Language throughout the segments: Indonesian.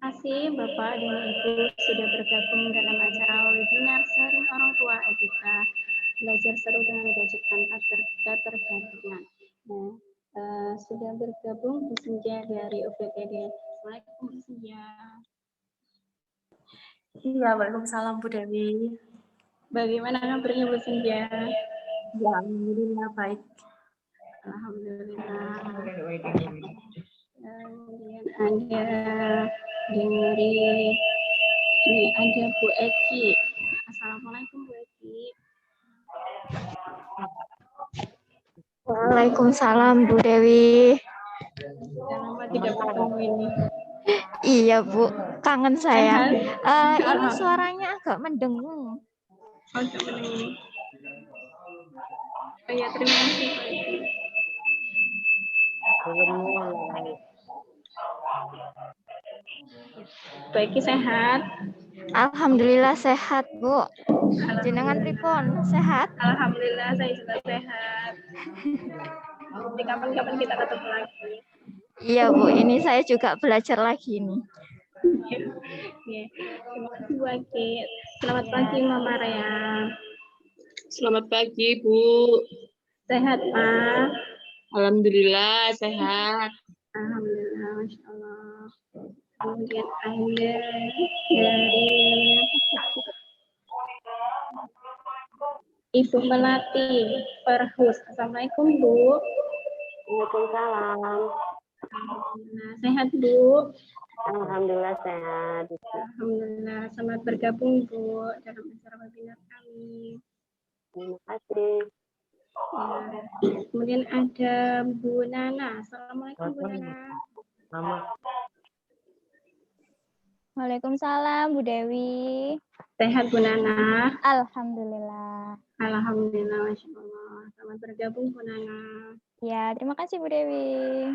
kasih Bapak dan Ibu sudah bergabung dalam acara webinar sharing orang tua etika belajar seru dengan gadget tanpa ketergantungan. Sudah bergabung Bu Senja dari UPTD. Assalamualaikum Bu Senja. Iya, waalaikumsalam Bu Dewi. Bagaimana kabarnya Bu Senja? Ya, alhamdulillah baik. Alhamdulillah. Kemudian ada dari ini ada Bu Eki. Assalamualaikum Bu Eki. Waalaikumsalam Bu Dewi. Sudah lama tidak bertemu ini. Iya Bu, kangen saya. Sehat? Ini suaranya agak mendengung. Agak mendengung. Oh ya, terima kasih Pak Eki. Pak Eki sehat? Alhamdulillah sehat Bu. Jenengan pripun sehat? Alhamdulillah saya juga sehat. Nanti kapan-kapan kita ketemu lagi. Iya Bu, ini saya juga belajar lagi nih. Ya. Terima kasih Bu Eki. Selamat pagi Mama Rea. Selamat pagi, Bu. Sehat Pak? Alhamdulillah sehat. Alhamdulillah, Masya Allah. Kemudian ada dari Ibu Melati Perhus. Assalamualaikum Bu. Waalaikumsalam. Alhamdulillah. Sehat Bu? Alhamdulillah sehat. Alhamdulillah. Selamat bergabung Bu dalam acara webinar kami. Terima kasih. Ya. Kemudian ada Bu Nana. Assalamualaikum Bu Nana. Waalaikumsalam Bu Dewi. Sehat Bu Nana? Alhamdulillah. Alhamdulillah, Masya Allah. Selamat bergabung Bu Nana. Ya, terima kasih Bu Dewi.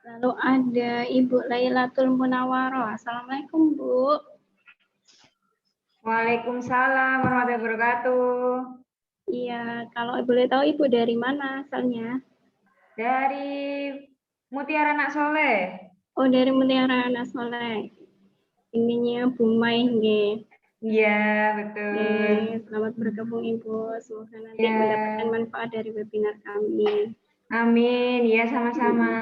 Lalu ada Ibu Lailatul Munawaroh. Assalamualaikum Bu. Waalaikumsalam warahmatullahi wabarakatuh. Iya, kalau boleh tahu Ibu dari mana asalnya? Dari Mutiara Anak Soleh. Oh, dari Mutiara Anak Soleh. Ininya Bu Mai nggih. Iya, betul. Selamat bergabung Ibu. Semoga nanti Ya. mendapatkan manfaat dari webinar kami. Amin, ya sama-sama.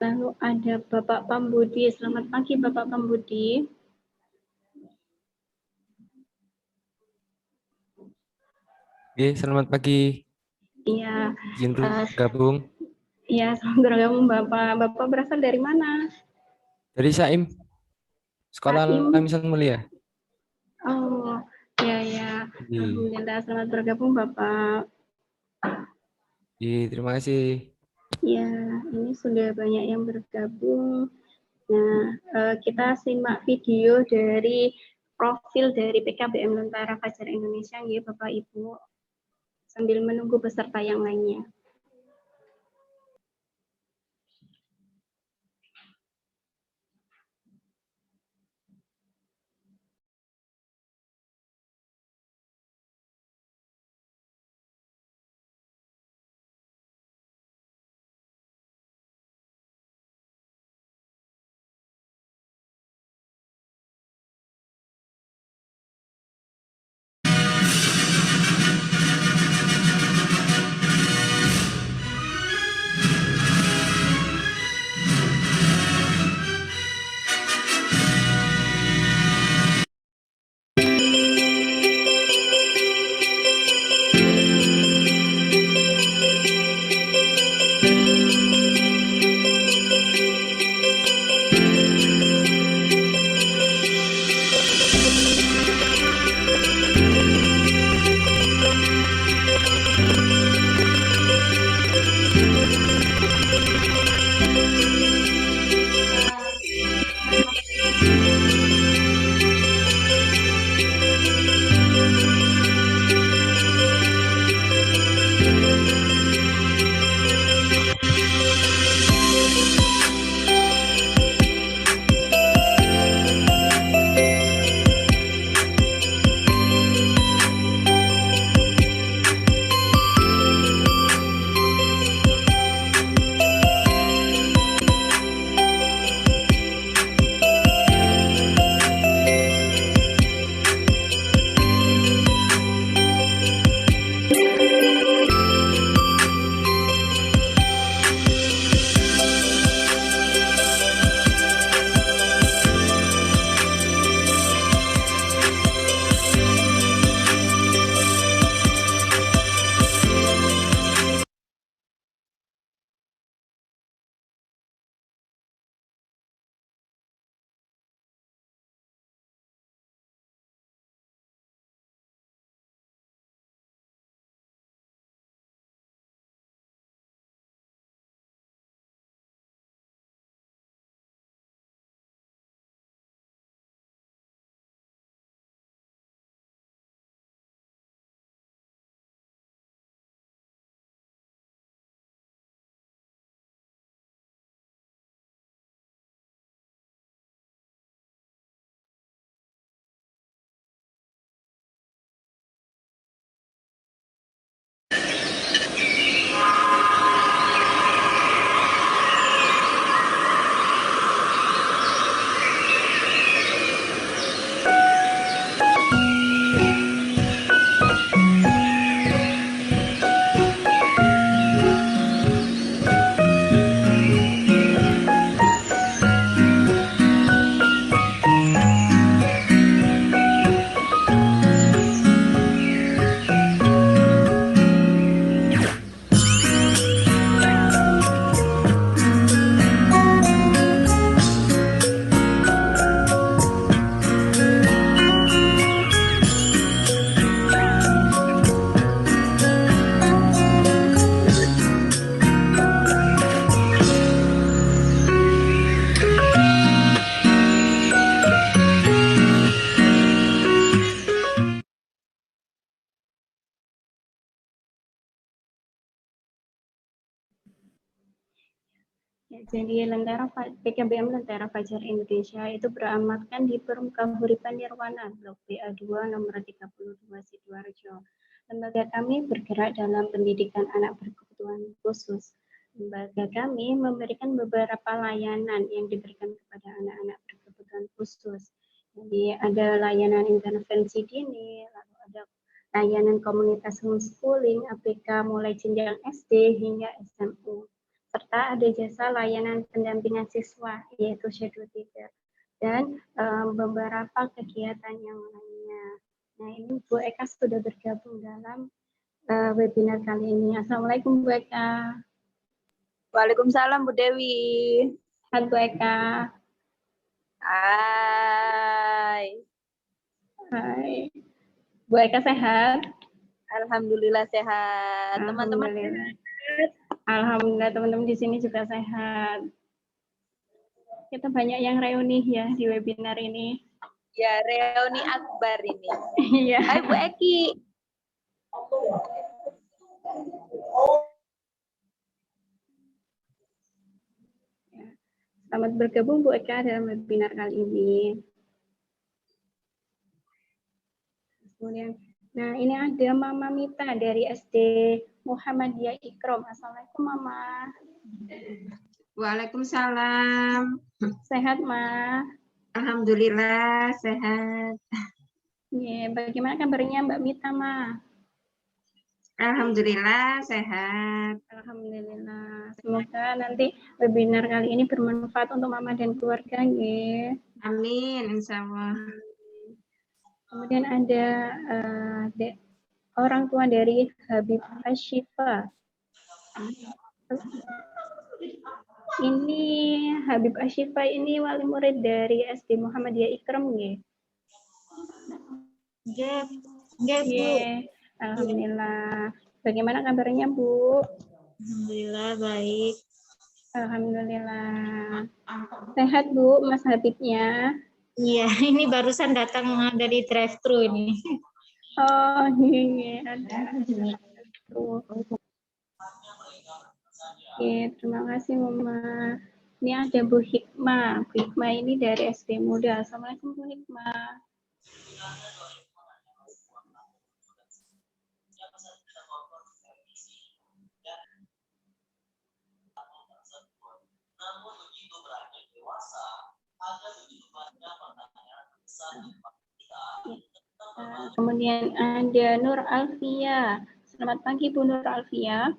Lalu ada Bapak Pambudi. Selamat pagi Bapak Pambudi. Selamat pagi. Iya. Izin gabung. Iya, selamat bergabung Bapak. Bapak berasal dari mana? Dari Saim. Sekolah Saim. Al-Misal Mulia. Oh, ya. Alhamdulillah, selamat bergabung Bapak. Terima kasih. Ya, ini sudah banyak yang bergabung. Nah, kita simak video dari profil dari PKBM Lentera Fajar Indonesia, ya Bapak Ibu, sambil menunggu peserta yang lainnya. Jadi PKBM Lentera Fajar Indonesia itu beramatkan di Permuka Huripan Nirwana, Blok BA2 nomor 32 Sidoarjo. Lembaga kami bergerak dalam pendidikan anak berkebutuhan khusus. Lembaga kami memberikan beberapa layanan yang diberikan kepada anak-anak berkebutuhan khusus. Jadi ada layanan intervensi dini, lalu ada layanan komunitas homeschooling, APK mulai jenjang SD hingga SMU. Serta ada jasa layanan pendampingan siswa, yaitu shadow teacher, dan beberapa kegiatan yang lainnya. Nah, ini Bu Eka sudah bergabung dalam webinar kali ini. Assalamualaikum Bu Eka. Waalaikumsalam Bu Dewi. Hai Bu Eka. Hai. Hai. Bu Eka sehat? Alhamdulillah sehat. Teman-teman Alhamdulillah teman-teman di sini juga sehat. Kita banyak yang reuni ya di webinar ini. ya reuni akbar ini. Iya. Hai Bu Eki. Selamat bergabung Bu Eka dalam webinar kali ini. Kemudian, nah ini ada Mama Mita dari SD Muhammadiyah Ikrom. Assalamualaikum Mama. Waalaikumsalam. Sehat Ma? Alhamdulillah sehat. Ya, bagaimana kabarnya Mbak Mita Ma? Alhamdulillah sehat. Alhamdulillah. Semoga nanti webinar kali ini bermanfaat untuk Mama dan keluarga. Ya. Amin, insya Allah. Kemudian ada orang tua dari Habib Ashifa. Ini Habib Ashifa ini wali murid dari SD Muhammadiyah Ikram, nggih. Nggih, Bu. Alhamdulillah. Bagaimana kabarnya, Bu? Alhamdulillah baik. Alhamdulillah. Sehat, Bu, Mas Habibnya? Iya, ini barusan datang dari drive-thru ini. Oh, iya, ada. Oke, terima kasih, Mama. Ini ada Bu Hikmah. Bu Hikmah ini dari SD Muda. Assalamualaikum, Bu Hikmah. Kemudian ada Nur Alfia. Selamat pagi Bu Nur Alfia.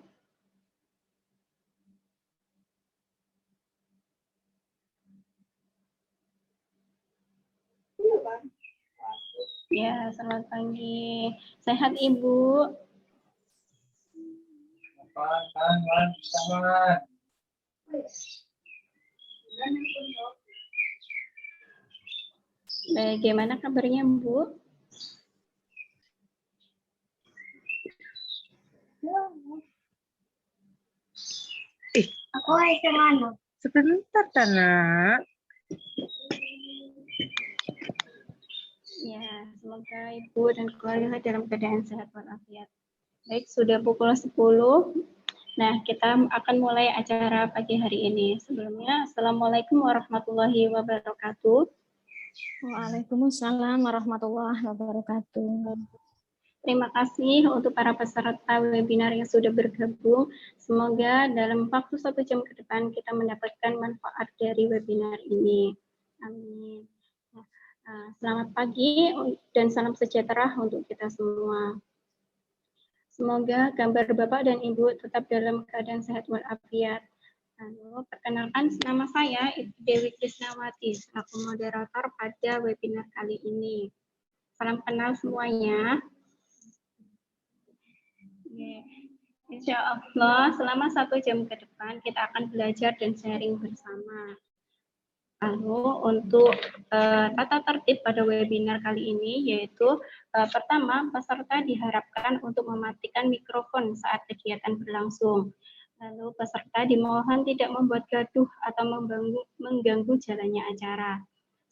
Ya, selamat pagi. Sehat Ibu? Bagaimana kabarnya Bu? Aku mana? Sebentar, Nak. Ya, semoga Ibu dan keluarga dalam keadaan sehat walafiat. Baik, sudah pukul 10. Nah, kita akan mulai acara pagi hari ini. Sebelumnya, Assalamualaikum warahmatullahi wabarakatuh. Waalaikumsalam warahmatullahi wabarakatuh. Terima kasih untuk para peserta webinar yang sudah bergabung. Semoga dalam waktu 1 jam ke depan kita mendapatkan manfaat dari webinar ini. Amin. Selamat pagi dan salam sejahtera untuk kita semua. Semoga gambar Bapak dan Ibu tetap dalam keadaan sehat walafiat. Lalu, perkenalkan nama saya Dewi Krisnawati, selaku moderator pada webinar kali ini. Salam kenal semuanya. Insya Allah selama 1 jam ke depan kita akan belajar dan sharing bersama. Lalu untuk tata tertib pada webinar kali ini yaitu pertama, peserta diharapkan untuk mematikan mikrofon saat kegiatan berlangsung. Lalu peserta dimohon tidak membuat gaduh atau mengganggu jalannya acara.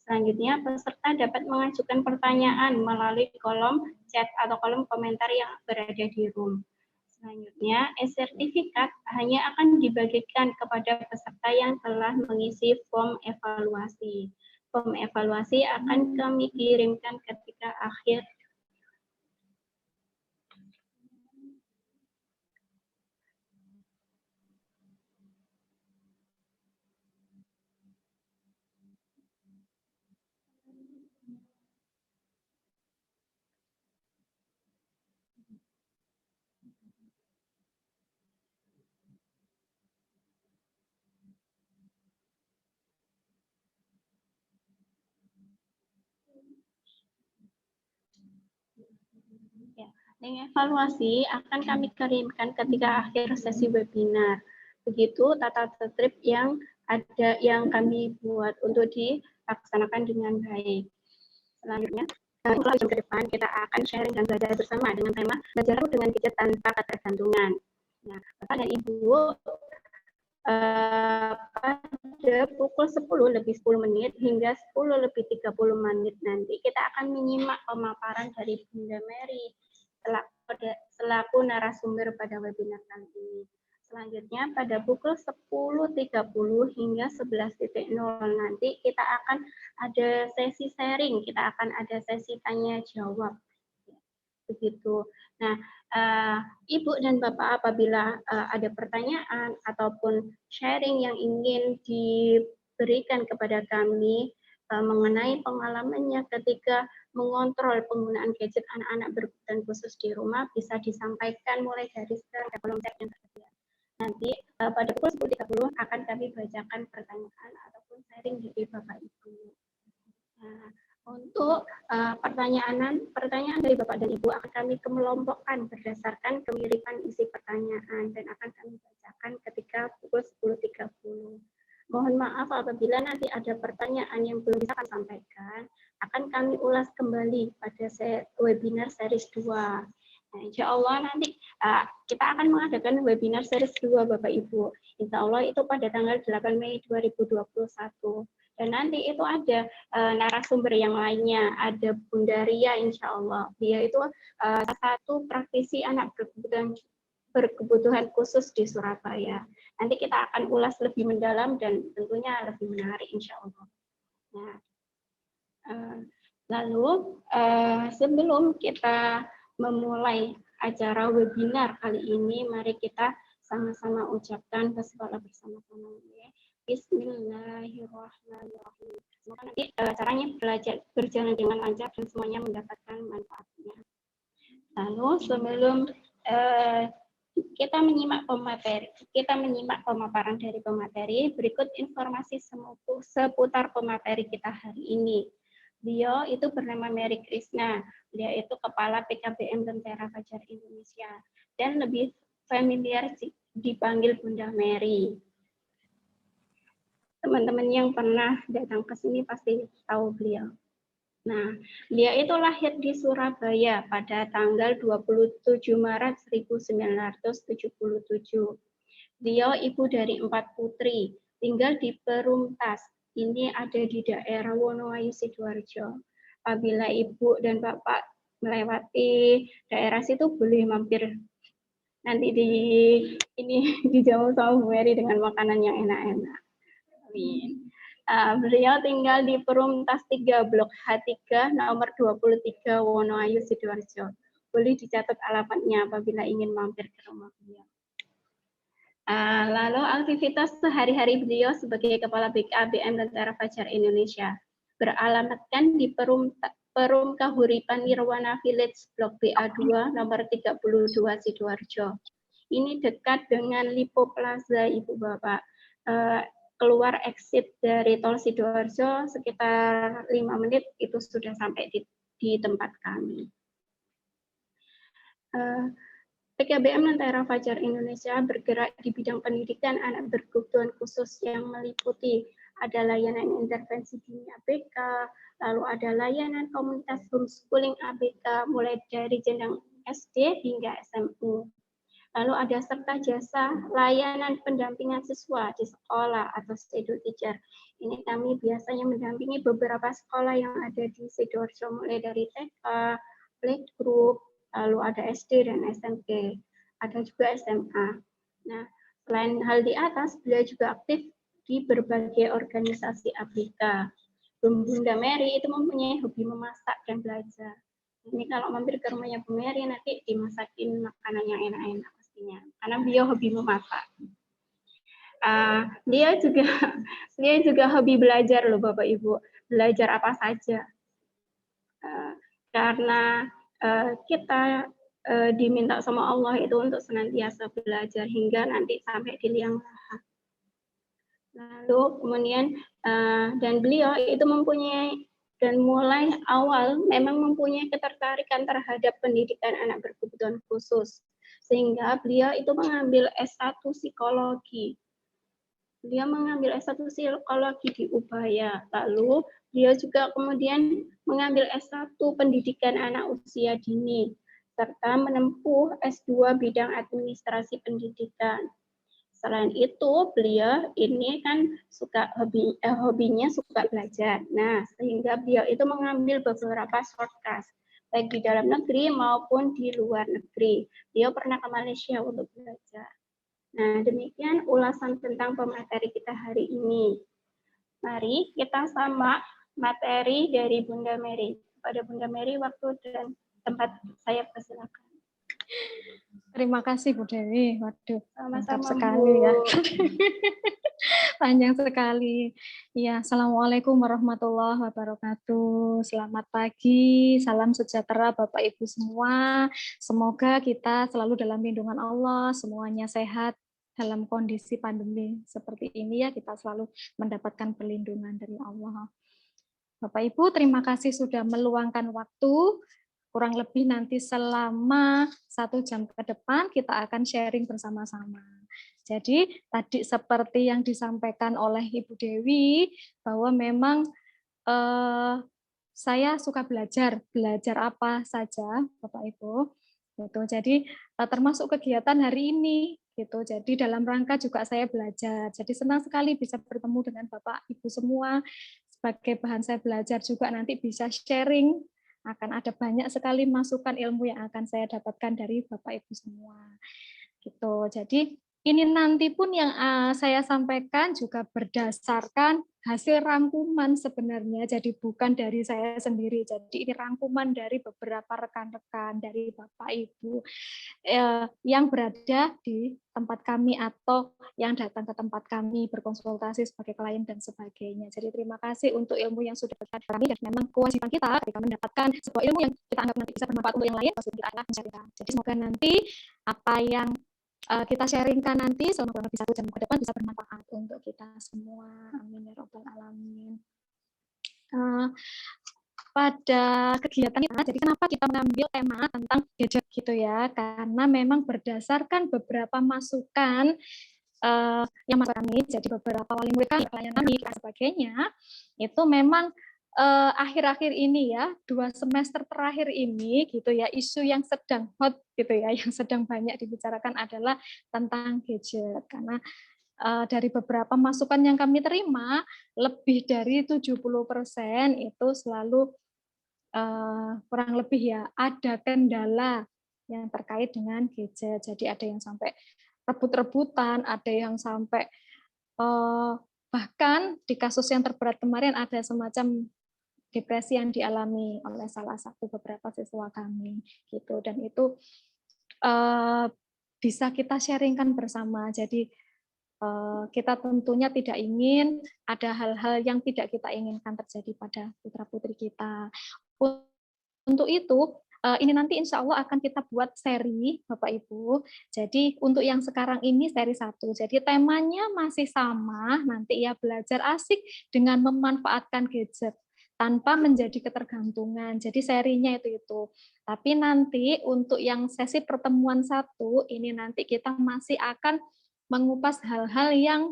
Selanjutnya, peserta dapat mengajukan pertanyaan melalui kolom chat atau kolom komentar yang berada di room. Selanjutnya, e-sertifikat hanya akan dibagikan kepada peserta yang telah mengisi form evaluasi. Form evaluasi akan kami kirimkan ketika akhir link evaluasi akan kami kirimkan ketika akhir sesi webinar. Begitu tata tertib yang kami buat untuk dilaksanakan dengan baik. Selanjutnya, ke depan kita akan sharing dan belajar bersama dengan tema belajar dengan gadget tanpa ketergantungan. Nah, Bapak dan Ibu, pada pukul 10:10 hingga 10:30 nanti kita akan menyimak pemaparan dari Bunda Mary selaku narasumber pada webinar kali ini. Selanjutnya pada pukul 10:30 hingga 11:00 nanti kita akan ada sesi sharing, kita akan ada sesi tanya jawab. Begitu. Nah, Ibu dan Bapak apabila ada pertanyaan ataupun sharing yang ingin diberikan kepada kami mengenai pengalamannya ketika mengontrol penggunaan gadget anak-anak berkebutuhan khusus di rumah, bisa disampaikan mulai dari sekarang ke kolom chat yang tersedia. Nanti pada pukul 10:30 akan kami bacakan pertanyaan ataupun sharing dari Bapak Ibu. Nah, untuk pertanyaan dari Bapak dan Ibu akan kami kelompokkan berdasarkan kemiripan isi pertanyaan dan akan kami bacakan ketika pukul 10:30. Mohon maaf apabila nanti ada pertanyaan yang belum bisa kami sampaikan, akan kami ulas kembali pada webinar series 2. Nah, insya Allah nanti kita akan mengadakan webinar series 2 Bapak Ibu. Insya Allah itu pada tanggal 8 Mei 2021. Dan nanti itu ada narasumber yang lainnya, ada Bunda Ria insya Allah. Dia itu salah satu praktisi anak berkebutuhan khusus di Surabaya. Nanti kita akan ulas lebih mendalam dan tentunya lebih menarik insya Allah. Nah, lalu sebelum kita memulai acara webinar kali ini, mari kita sama-sama ucapkan basmalah bersama-sama. Bismillahirrahmanirrahim. Semoga nanti acaranya berjalan dengan lancar dan semuanya mendapatkan manfaatnya. Lalu sebelum kita menyimak pemaparan dari pemateri, berikut informasi seputar pemateri kita hari ini. Beliau itu bernama Mary Krishna, beliau itu Kepala PKBM Tentara Fajar Indonesia, dan lebih familiar dipanggil Bunda Mary. Teman-teman yang pernah datang ke sini pasti tahu beliau. Nah, beliau itu lahir di Surabaya pada tanggal 27 Maret 1977. Beliau ibu dari 4 putri, tinggal di Perumtas. Ini ada di daerah Wonoayu, Sidoarjo. Apabila ibu dan bapak melewati daerah situ, boleh mampir nanti dijamu sama Bu Mary dengan makanan yang enak-enak. Amin. Beliau tinggal di Perumtas 3, Blok H3, nomor 23, Wonoayu, Sidoarjo. Boleh dicatat alamatnya apabila ingin mampir ke rumah beliau. Lalu aktivitas sehari-hari beliau sebagai Kepala BKBM Tentara Fajar Indonesia beralamatkan di Perum Kahuripan Nirwana Village Blok BA2 nomor 32 Sidoarjo. Ini dekat dengan Lipo Plaza, Ibu Bapak. Keluar exit dari tol Sidoarjo sekitar 5 menit itu sudah sampai di tempat kami. PKBM Tentara Fajar Indonesia bergerak di bidang pendidikan anak berkebutuhan khusus yang meliputi ada layanan intervensi dini ABK, lalu ada layanan komunitas homeschooling ABK mulai dari jenjang SD hingga SMU. Lalu ada serta jasa layanan pendampingan siswa di sekolah atau shadow teacher. Ini kami biasanya mendampingi beberapa sekolah yang ada di Sidoarjo mulai dari TK, playgroup, lalu ada SD dan SMP. ada juga SMA. Nah, selain hal di atas, beliau juga aktif di berbagai organisasi ABK. Bunda Mary itu mempunyai hobi memasak dan belajar. Ini kalau mampir ke rumahnya Bu Mary nanti dimasakin makanan yang enak-enak pastinya, karena beliau hobi memasak. Dia juga hobi belajar loh Bapak Ibu, belajar apa saja. Karena kita diminta sama Allah itu untuk senantiasa belajar hingga nanti sampai di liang lahat. Lalu kemudian dan beliau itu mempunyai dan mulai awal memang mempunyai ketertarikan terhadap pendidikan anak berkebutuhan khusus, sehingga beliau itu mengambil S1 psikologi. Beliau mengambil S1 psikologi di Ubaya. Lalu beliau juga kemudian mengambil S1 pendidikan anak usia dini, serta menempuh S2 bidang administrasi pendidikan. Selain itu, beliau ini kan hobinya suka belajar. Nah, sehingga beliau itu mengambil beberapa shortcut, baik di dalam negeri maupun di luar negeri. Beliau pernah ke Malaysia untuk belajar. Nah, demikian ulasan tentang pemateri kita hari ini. Mari kita sama materi dari Bunda Mary. Pada Bunda Mary, waktu dan tempat saya persilakan. Terima kasih Bu Dewi. Waduh, mantap Sama-sama, sekali Bu. ya. Panjang sekali. Ya, Assalamualaikum warahmatullahi wabarakatuh. Selamat pagi, salam sejahtera Bapak Ibu semua. Semoga kita selalu dalam lindungan Allah, semuanya sehat dalam kondisi pandemi seperti ini ya, kita selalu mendapatkan perlindungan dari Allah. Bapak Ibu, terima kasih sudah meluangkan waktu. Kurang lebih nanti selama 1 jam ke depan kita akan sharing bersama-sama. Jadi tadi seperti yang disampaikan oleh Ibu Dewi, bahwa memang saya suka belajar apa saja, Bapak Ibu. Gitu. Jadi termasuk kegiatan hari ini. Gitu. Jadi dalam rangka juga saya belajar. Jadi senang sekali bisa bertemu dengan Bapak Ibu semua. Sebagai bahan saya belajar juga nanti bisa sharing. Akan ada banyak sekali masukan ilmu yang akan saya dapatkan dari Bapak Ibu semua. Gitu. Jadi ini nanti pun yang saya sampaikan juga berdasarkan hasil rangkuman sebenarnya, jadi bukan dari saya sendiri. Jadi ini rangkuman dari beberapa rekan-rekan dari Bapak Ibu yang berada di tempat kami atau yang datang ke tempat kami berkonsultasi sebagai klien dan sebagainya. Jadi terima kasih untuk ilmu yang sudah diberikan kami, dan memang kewajiban kita ketika mendapatkan sebuah ilmu yang kita anggap nanti bisa bermanfaat untuk yang lain, pasti kita akan mencarikan. Jadi semoga nanti apa yang kita sharingkan nanti selama kurang lebih 1 jam ke depan bisa bermanfaat untuk kita semua. Amin ya robbal alamin. Pada kegiatan kita, jadi kenapa kita mengambil tema tentang gadget gitu ya? Karena memang berdasarkan beberapa masukan yang masuk kami, jadi beberapa wali murid kami, klien kami dan sebagainya, itu memang akhir-akhir ini ya, 2 semester terakhir ini gitu ya, isu yang sedang hot gitu ya, yang sedang banyak dibicarakan adalah tentang gadget. Karena dari beberapa masukan yang kami terima, lebih dari 70% itu selalu kurang lebih ya ada kendala yang terkait dengan gadget. Jadi ada yang sampai rebut-rebutan, ada yang sampai bahkan di kasus yang terberat kemarin ada semacam depresi yang dialami oleh salah satu beberapa siswa kami gitu, dan itu bisa kita sharingkan bersama. Jadi kita tentunya tidak ingin ada hal-hal yang tidak kita inginkan terjadi pada putra-putri kita. Untuk itu ini nanti insya Allah akan kita buat seri Bapak Ibu. Jadi untuk yang sekarang ini seri 1. Jadi temanya masih sama, nanti ya belajar asik dengan memanfaatkan gadget tanpa menjadi ketergantungan. Jadi serinya itu. Tapi nanti untuk yang sesi pertemuan 1 ini nanti kita masih akan mengupas hal-hal yang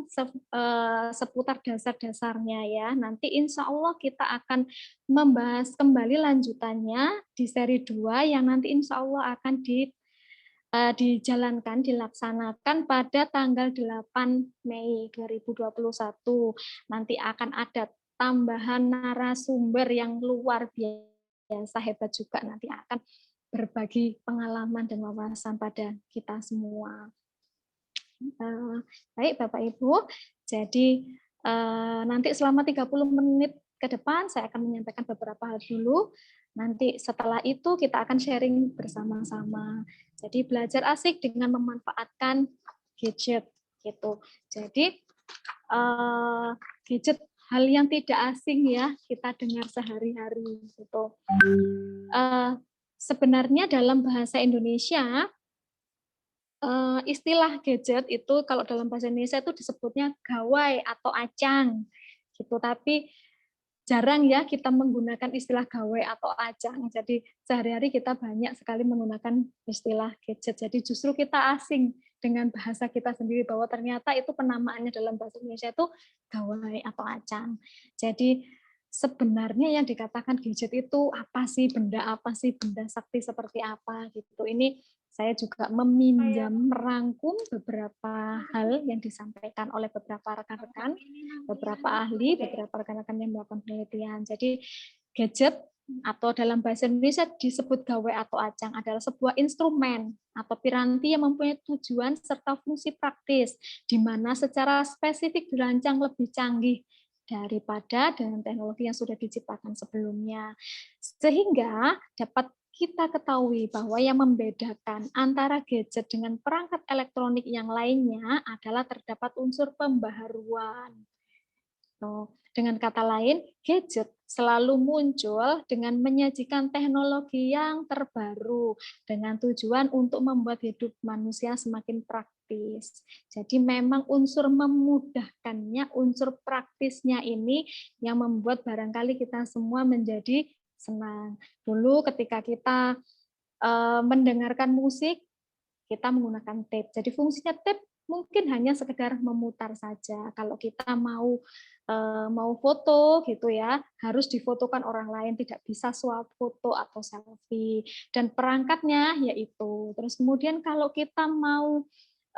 seputar dasar-dasarnya ya. Nanti insya Allah kita akan membahas kembali lanjutannya di seri 2 yang nanti insya Allah akan dijalankan, dilaksanakan pada tanggal 8 Mei 2021. Nanti akan ada tambahan narasumber yang luar biasa hebat juga, nanti akan berbagi pengalaman dan wawasan pada kita semua. Baik Bapak Ibu, jadi nanti selama 30 menit ke depan saya akan menyampaikan beberapa hal dulu. Nanti setelah itu kita akan sharing bersama-sama. Jadi belajar asik dengan memanfaatkan gadget gitu. Jadi gadget hal yang tidak asing ya kita dengar sehari-hari gitu. Sebenarnya dalam bahasa Indonesia istilah gadget itu kalau dalam bahasa Indonesia itu disebutnya gawai atau acang gitu, tapi jarang ya kita menggunakan istilah gawai atau acang. Jadi sehari-hari kita banyak sekali menggunakan istilah gadget. Jadi justru kita asing dengan bahasa kita sendiri bahwa ternyata itu penamaannya dalam bahasa Indonesia itu gawai atau acang. Jadi sebenarnya yang dikatakan gadget itu apa sih, benda apa sih, benda sakti seperti apa gitu. Ini saya juga merangkum beberapa hal yang disampaikan oleh beberapa rekan-rekan, beberapa ahli, beberapa rekan-rekan yang melakukan penelitian. Jadi gadget atau dalam bahasa Indonesia disebut gawai atau acang adalah sebuah instrumen atau piranti yang mempunyai tujuan serta fungsi praktis, di mana secara spesifik dirancang lebih canggih daripada dengan teknologi yang sudah diciptakan sebelumnya. Sehingga dapat kita ketahui bahwa yang membedakan antara gadget dengan perangkat elektronik yang lainnya adalah terdapat unsur pembaharuan. Dengan kata lain, gadget selalu muncul dengan menyajikan teknologi yang terbaru dengan tujuan untuk membuat hidup manusia semakin praktis. Jadi memang unsur memudahkannya, unsur praktisnya ini yang membuat barangkali kita semua menjadi senang. Dulu ketika kita mendengarkan musik, kita menggunakan tape. Jadi fungsinya tape mungkin hanya sekedar memutar saja. Kalau kita mau foto gitu ya, harus difotokan orang lain, tidak bisa swap foto atau selfie. Dan perangkatnya yaitu. Terus kemudian kalau kita mau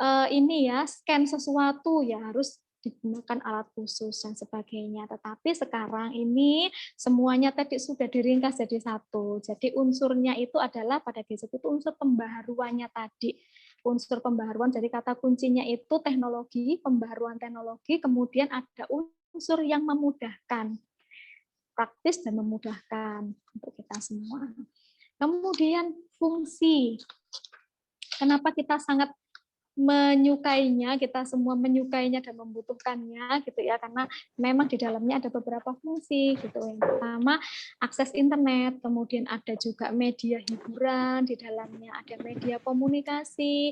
scan sesuatu ya harus digunakan alat khusus dan sebagainya. Tetapi sekarang ini semuanya tadi sudah diringkas jadi satu. Jadi unsurnya itu adalah pada gadget itu unsur pembaharuannya tadi. Unsur pembaharuan, jadi kata kuncinya itu teknologi, pembaharuan teknologi, kemudian ada unsur yang memudahkan, praktis dan memudahkan untuk kita semua. Kemudian fungsi. Kenapa kita sangat menyukainya, kita semua menyukainya dan membutuhkannya gitu ya, karena memang di dalamnya ada beberapa fungsi gitu. Yang pertama akses internet, kemudian ada juga media hiburan, di dalamnya ada media komunikasi,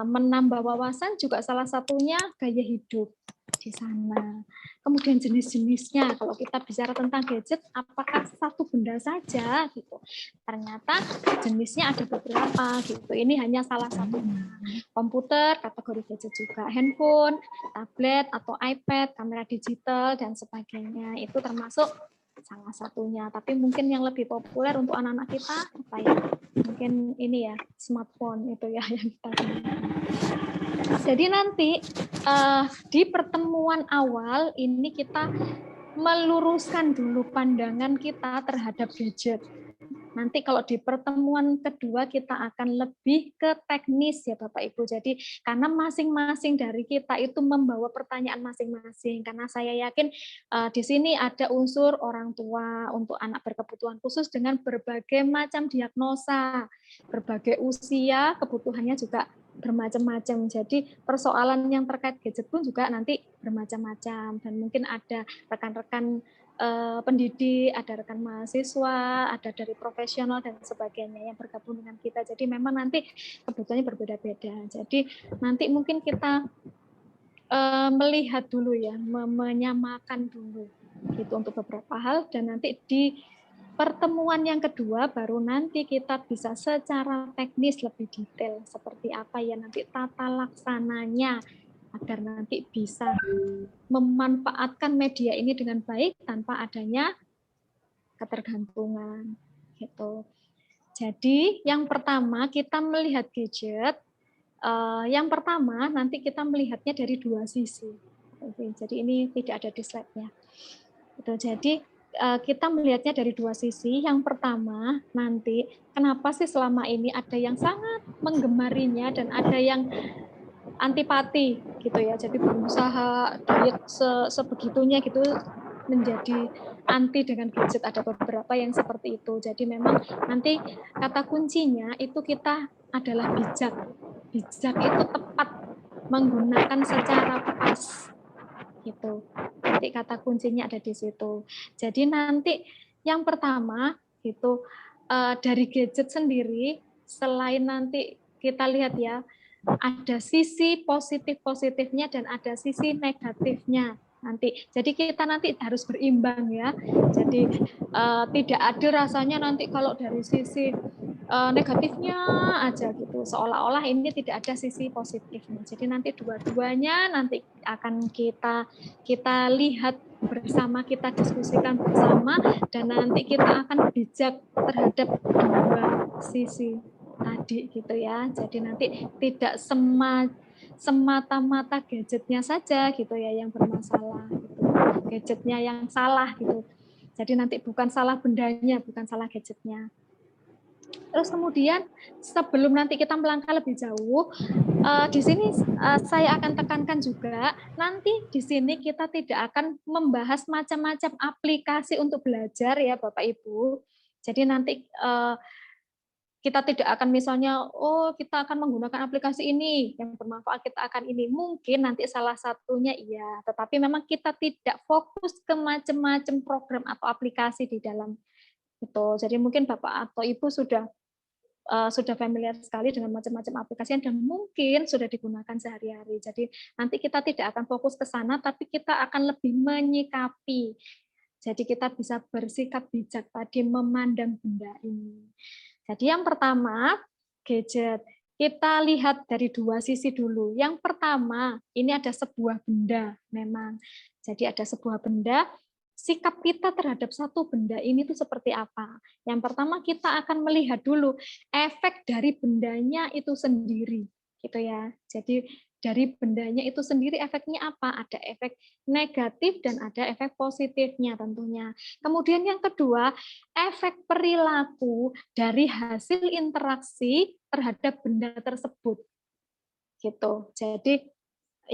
menambah wawasan juga salah satunya gaya hidup di sana. Kemudian jenis-jenisnya, kalau kita bicara tentang gadget, apakah satu benda saja gitu? Ternyata jenisnya ada beberapa gitu. Ini hanya salah satunya. Komputer, kategori gadget juga. Handphone, tablet atau iPad, kamera digital dan sebagainya. Itu termasuk salah satunya. Tapi mungkin yang lebih populer untuk anak-anak kita apa ya? Mungkin ini ya, smartphone itu ya yang kita gunakan. Jadi nanti di pertemuan awal ini kita meluruskan dulu pandangan kita terhadap gadget. Nanti kalau di pertemuan kedua kita akan lebih ke teknis ya Bapak Ibu. Jadi karena masing-masing dari kita itu membawa pertanyaan masing-masing. Karena saya yakin di sini ada unsur orang tua untuk anak berkebutuhan khusus dengan berbagai macam diagnosa, berbagai usia, kebutuhannya juga bermacam-macam. Jadi persoalan yang terkait gadget pun juga nanti bermacam-macam. Dan mungkin ada rekan-rekan pendidik, ada rekan mahasiswa, ada dari profesional dan sebagainya yang bergabung dengan kita. Jadi memang nanti kebutuhannya berbeda-beda. Jadi nanti mungkin kita melihat dulu ya, menyamakan dulu gitu untuk beberapa hal, dan nanti di pertemuan yang kedua baru nanti kita bisa secara teknis lebih detail seperti apa ya nanti tata laksananya agar nanti bisa memanfaatkan media ini dengan baik tanpa adanya ketergantungan gitu. Jadi yang pertama kita melihat gadget, yang pertama nanti kita melihatnya dari dua sisi. Jadi ini tidak ada di slide-nya. Jadi kita melihatnya dari dua sisi. Yang pertama, nanti kenapa sih selama ini ada yang sangat menggemarinya dan ada yang antipati gitu ya. Jadi berusaha diet sebegitunya gitu menjadi anti dengan gadget. Ada beberapa yang seperti itu. Jadi memang nanti kata kuncinya itu kita adalah bijak. Bijak itu tepat menggunakan secara pas gitu. Nanti kata kuncinya ada di situ. Jadi nanti yang pertama itu dari gadget sendiri, selain nanti kita lihat ya, ada sisi positifnya dan ada sisi negatifnya nanti. Jadi kita nanti harus berimbang ya. Jadi tidak ada rasanya nanti kalau dari sisi negatifnya aja gitu, seolah-olah ini tidak ada sisi positifnya. Jadi nanti dua-duanya nanti akan kita lihat bersama, kita diskusikan bersama, dan nanti kita akan bijak terhadap dua sisi tadi gitu ya. Jadi nanti tidak semata-mata gadgetnya saja gitu ya yang bermasalah gitu. Gadgetnya yang salah gitu. Jadi nanti bukan salah bendanya, bukan salah gadgetnya. Terus kemudian sebelum nanti kita melangkah lebih jauh, di sini saya akan tekankan juga, nanti di sini kita tidak akan membahas macam-macam aplikasi untuk belajar ya Bapak Ibu. Jadi nanti kita tidak akan misalnya, oh kita akan menggunakan aplikasi ini, yang bermanfaat kita akan ini. Mungkin nanti salah satunya iya, tetapi memang kita tidak fokus ke macam-macam program atau aplikasi di dalam itu. Jadi mungkin Bapak atau Ibu sudah familiar sekali dengan macam-macam aplikasi dan mungkin sudah digunakan sehari-hari. Jadi nanti kita tidak akan fokus ke sana, tapi kita akan lebih menyikapi. Jadi kita bisa bersikap bijak tadi memandang benda ini. Jadi yang pertama, gadget. Kita lihat dari dua sisi dulu. Yang pertama, ini ada sebuah benda memang. Jadi ada sebuah benda, sikap kita terhadap satu benda ini tuh seperti apa. Yang pertama kita akan melihat dulu efek dari bendanya itu sendiri, gitu ya. Jadi dari bendanya itu sendiri efeknya apa? Ada efek negatif dan ada efek positifnya tentunya. Kemudian yang kedua, efek perilaku dari hasil interaksi terhadap benda tersebut. Gitu. Jadi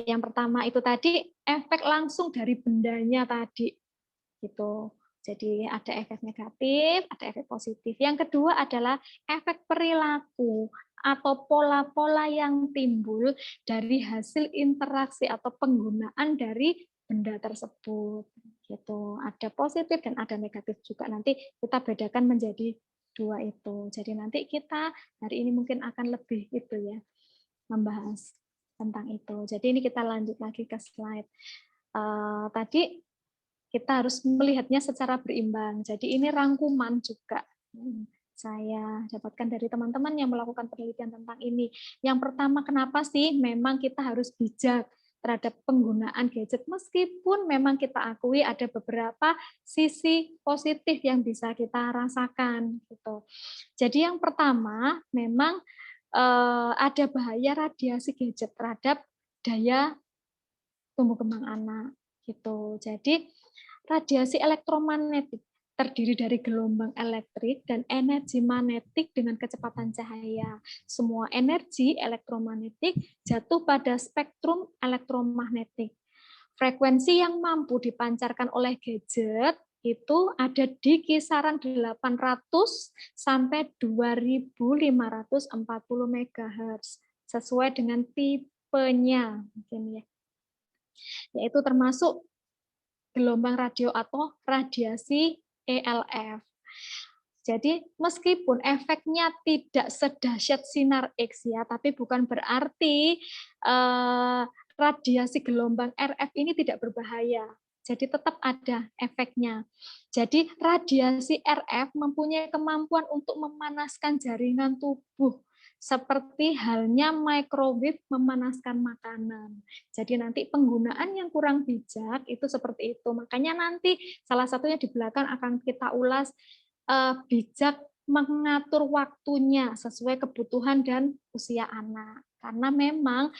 yang pertama itu tadi efek langsung dari bendanya tadi. Gitu. Jadi ada efek negatif, ada efek positif. Yang kedua adalah efek perilaku atau pola-pola yang timbul dari hasil interaksi atau penggunaan dari benda tersebut. Gitu. Ada positif dan ada negatif juga. Nanti kita bedakan menjadi dua itu. Jadi nanti kita hari ini mungkin akan lebih itu ya, membahas tentang itu. Jadi ini kita lanjut lagi ke slide. Tadi kita harus melihatnya secara berimbang. Jadi ini rangkuman juga saya dapatkan dari teman-teman yang melakukan penelitian tentang ini. Yang pertama, kenapa sih memang kita harus bijak terhadap penggunaan gadget, meskipun memang kita akui ada beberapa sisi positif yang bisa kita rasakan. Gitu. Jadi yang pertama, memang ada bahaya radiasi gadget terhadap daya tumbuh kembang anak. Gitu. Jadi radiasi elektromagnetik terdiri dari gelombang elektrik dan energi magnetik dengan kecepatan cahaya. Semua energi elektromagnetik jatuh pada spektrum elektromagnetik. Frekuensi yang mampu dipancarkan oleh gadget itu ada di kisaran 800 sampai 2540 MHz sesuai dengan tipenya mungkin ya. Yaitu termasuk gelombang radio atau radiasi ELF. Jadi meskipun efeknya tidak sedahsyat sinar X ya, tapi bukan berarti radiasi gelombang RF ini tidak berbahaya. Jadi tetap ada efeknya. Jadi radiasi RF mempunyai kemampuan untuk memanaskan jaringan tubuh, seperti halnya microwave memanaskan makanan. Jadi nanti penggunaan yang kurang bijak itu seperti itu. Makanya nanti salah satunya di belakang akan kita ulas bijak mengatur waktunya sesuai kebutuhan dan usia anak. Karena memang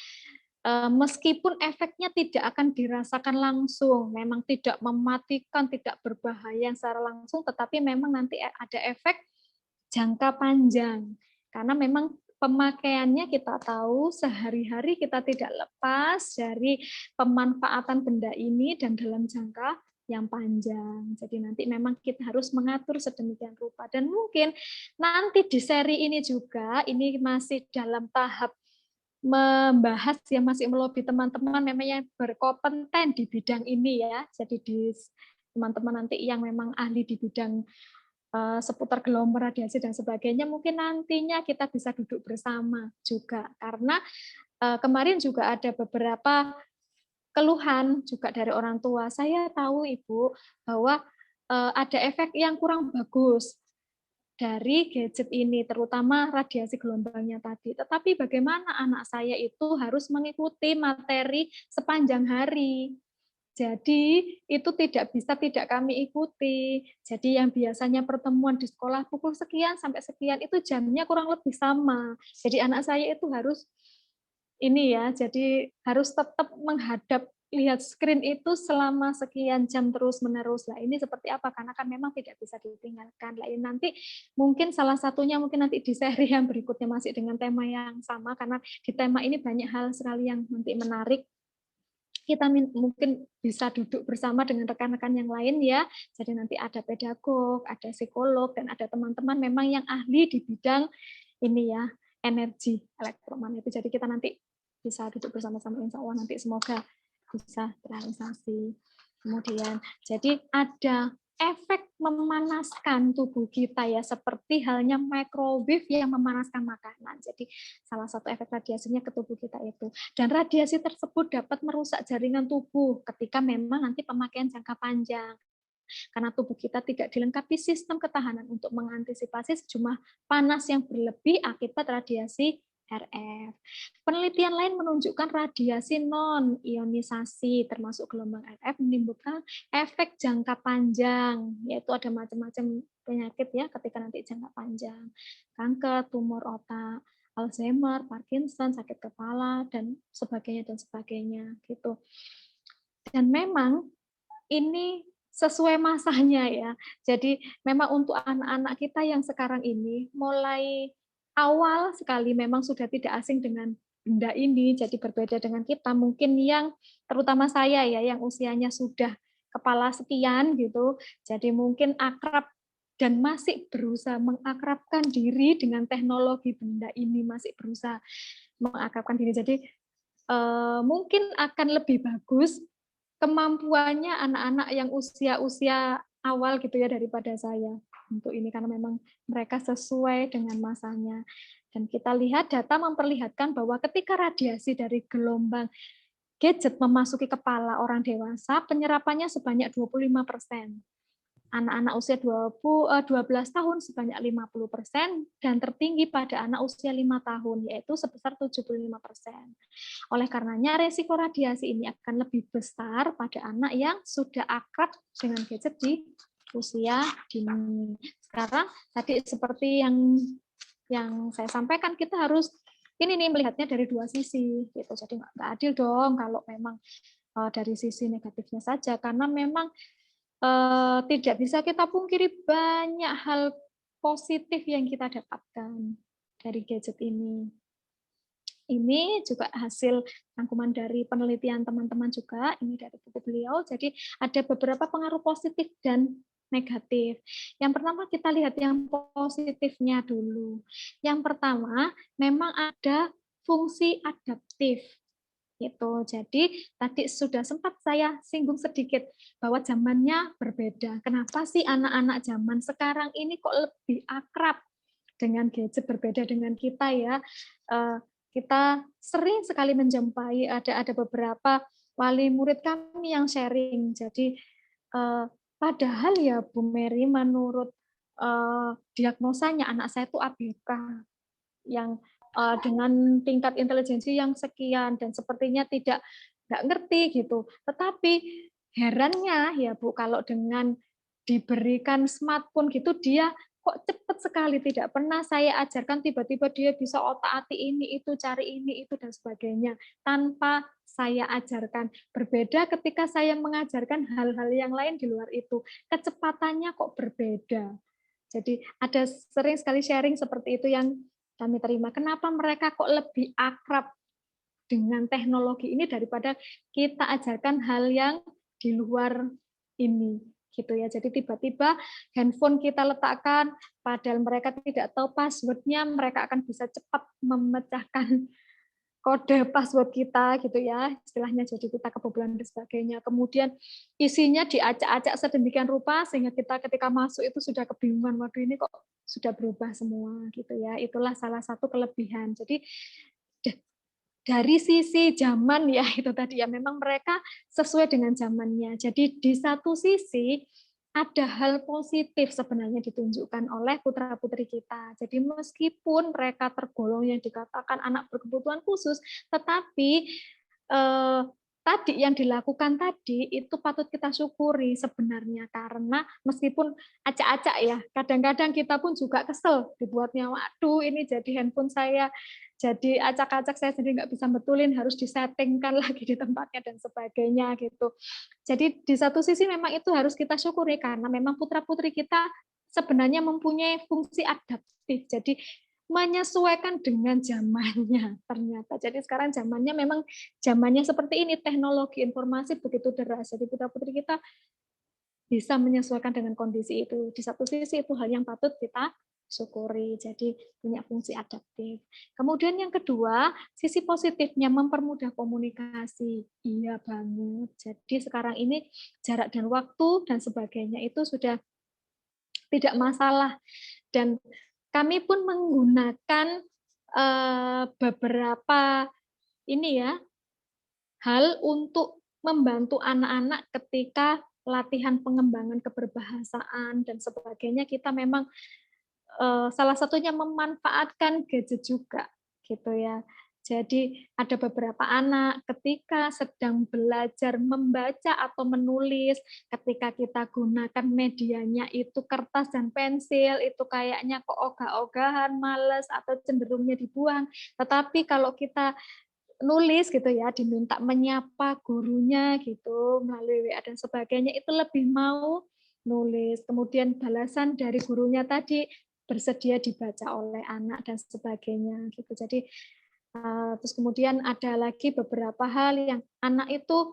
meskipun efeknya tidak akan dirasakan langsung, memang tidak mematikan, tidak berbahaya secara langsung, tetapi memang nanti ada efek jangka panjang. Karena memang pemakaiannya kita tahu sehari-hari kita tidak lepas dari pemanfaatan benda ini dan dalam jangka yang panjang. Jadi nanti memang kita harus mengatur sedemikian rupa. Dan mungkin nanti di seri ini juga, ini masih dalam tahap membahas ya, masih melobi teman-teman memang yang berkompeten di bidang ini ya. Jadi di teman-teman nanti yang memang ahli di bidang seputar gelombang radiasi dan sebagainya, mungkin nantinya kita bisa duduk bersama juga. Karena kemarin juga ada beberapa keluhan juga dari orang tua. Saya tahu Ibu bahwa ada efek yang kurang bagus dari gadget ini, terutama radiasi gelombangnya tadi. Tetapi bagaimana anak saya itu harus mengikuti materi sepanjang hari. Jadi itu tidak kami ikuti. Jadi yang biasanya pertemuan di sekolah pukul sekian sampai sekian itu jamnya kurang lebih sama. Jadi anak saya itu harus ini ya, jadi harus tetap menghadap lihat screen itu selama sekian jam terus-menerus. Lah ini seperti apa? Karena kan memang tidak bisa ditinggalkan. Lah ini nanti mungkin salah satunya mungkin nanti di seri yang berikutnya masih dengan tema yang sama, karena di tema ini banyak hal sekali yang nanti menarik. Kita mungkin bisa duduk bersama dengan rekan-rekan yang lain ya. Jadi nanti ada pedagog, ada psikolog, dan ada teman-teman memang yang ahli di bidang ini ya, energi elektromagnetik. Jadi kita nanti bisa duduk bersama-sama, insya Allah nanti semoga bisa terrealisasi. Kemudian, jadi ada efek memanaskan tubuh kita ya, seperti halnya microwave yang memanaskan makanan. Jadi salah satu efek radiasinya ke tubuh kita itu. Dan radiasi tersebut dapat merusak jaringan tubuh ketika memang nanti pemakaian jangka panjang. Karena tubuh kita tidak dilengkapi sistem ketahanan untuk mengantisipasi sejumlah panas yang berlebih akibat radiasi RF. Penelitian lain menunjukkan radiasi non-ionisasi termasuk gelombang RF menimbulkan efek jangka panjang, yaitu ada macam-macam penyakit ya ketika nanti jangka panjang. Kanker, tumor otak, Alzheimer, Parkinson, sakit kepala dan sebagainya gitu. Dan memang ini sesuai masanya ya. Jadi memang untuk anak-anak kita yang sekarang ini mulai awal sekali memang sudah tidak asing dengan benda ini, jadi berbeda dengan kita. Mungkin yang terutama saya ya, yang usianya sudah kepala sekian gitu, jadi mungkin akrab dan masih berusaha mengakrabkan diri dengan teknologi benda ini, masih berusaha mengakrabkan diri. Jadi mungkin akan lebih bagus kemampuannya anak-anak yang usia awal gitu ya daripada saya untuk ini, karena memang mereka sesuai dengan masanya. Dan kita lihat data memperlihatkan bahwa ketika radiasi dari gelombang gadget memasuki kepala orang dewasa, penyerapannya sebanyak 25%. Anak-anak usia 12 tahun sebanyak 50%, dan tertinggi pada anak usia 5 tahun, yaitu sebesar 75%. Oleh karenanya, resiko radiasi ini akan lebih besar pada anak yang sudah akrab dengan gadget di usia dini. Sekarang tadi seperti yang saya sampaikan, kita harus ini nih melihatnya dari dua sisi gitu. Jadi nggak adil dong kalau memang dari sisi negatifnya saja, karena memang tidak bisa kita pungkiri banyak hal positif yang kita dapatkan dari gadget ini. Ini juga hasil rangkuman dari penelitian teman-teman juga, ini dari buku beliau. Jadi ada beberapa pengaruh positif dan negatif. Yang pertama kita lihat yang positifnya dulu. Yang pertama memang ada fungsi adaptif. Gitu. Jadi tadi sudah sempat saya singgung sedikit bahwa zamannya berbeda. Kenapa sih anak-anak zaman sekarang ini kok lebih akrab dengan gadget, berbeda dengan kita ya? Kita sering sekali menjumpai ada beberapa wali murid kami yang sharing. Jadi padahal ya Bu Mary, menurut diagnosanya anak saya itu ABK yang dengan tingkat intelijensi yang sekian dan sepertinya nggak ngerti gitu. Tetapi herannya ya Bu, kalau dengan diberikan smartphone gitu dia kok cepat sekali, tidak pernah saya ajarkan, tiba-tiba dia bisa otak-atik ini, itu, cari ini, itu, dan sebagainya, tanpa saya ajarkan. Berbeda ketika saya mengajarkan hal-hal yang lain di luar itu, kecepatannya kok berbeda. Jadi ada sering sekali sharing seperti itu yang kami terima. Kenapa mereka kok lebih akrab dengan teknologi ini daripada kita ajarkan hal yang di luar ini, gitu ya. Jadi tiba-tiba handphone kita letakkan, padahal mereka tidak tahu passwordnya, mereka akan bisa cepat memecahkan kode password kita, gitu ya, istilahnya. Jadi kita kebobolan dan sebagainya. Kemudian isinya diacak-acak sedemikian rupa sehingga kita ketika masuk itu sudah kebingungan, waduh ini kok sudah berubah semua, gitu ya. Itulah salah satu kelebihan. Jadi dari sisi zaman ya itu tadi ya, memang mereka sesuai dengan zamannya. Jadi di satu sisi ada hal positif sebenarnya ditunjukkan oleh putra-putri kita. Jadi meskipun mereka tergolong yang dikatakan anak berkebutuhan khusus, tetapi tadi yang dilakukan tadi itu patut kita syukuri sebenarnya, karena meskipun acak-acak ya, kadang-kadang kita pun juga kesel dibuatnya, waduh ini jadi handphone saya jadi acak-acak, saya sendiri nggak bisa betulin, harus disettingkan lagi di tempatnya dan sebagainya gitu. Jadi di satu sisi memang itu harus kita syukuri karena memang putra-putri kita sebenarnya mempunyai fungsi adaptif. Jadi menyesuaikan dengan zamannya ternyata. Jadi sekarang zamannya memang zamannya seperti ini, teknologi informasi begitu deras. Jadi putra-putri kita bisa menyesuaikan dengan kondisi itu. Di satu sisi itu hal yang patut kita syukuri, jadi punya fungsi adaptif. Kemudian yang kedua, sisi positifnya mempermudah komunikasi. Iya banget. Jadi sekarang ini jarak dan waktu dan sebagainya itu sudah tidak masalah. Dan kami pun menggunakan beberapa ini ya hal untuk membantu anak-anak ketika latihan pengembangan keberbahasaan dan sebagainya. Kita memang salah satunya memanfaatkan gadget juga, gitu ya. Jadi ada beberapa anak ketika sedang belajar membaca atau menulis, ketika kita gunakan medianya itu kertas dan pensil, itu kayaknya kok ogah-ogahan, males, atau cenderungnya dibuang. Tetapi kalau kita nulis gitu ya, diminta menyapa gurunya gitu melalui WA dan sebagainya, itu lebih mau nulis. Kemudian balasan dari gurunya tadi bersedia dibaca oleh anak dan sebagainya gitu. Jadi terus kemudian ada lagi beberapa hal yang anak itu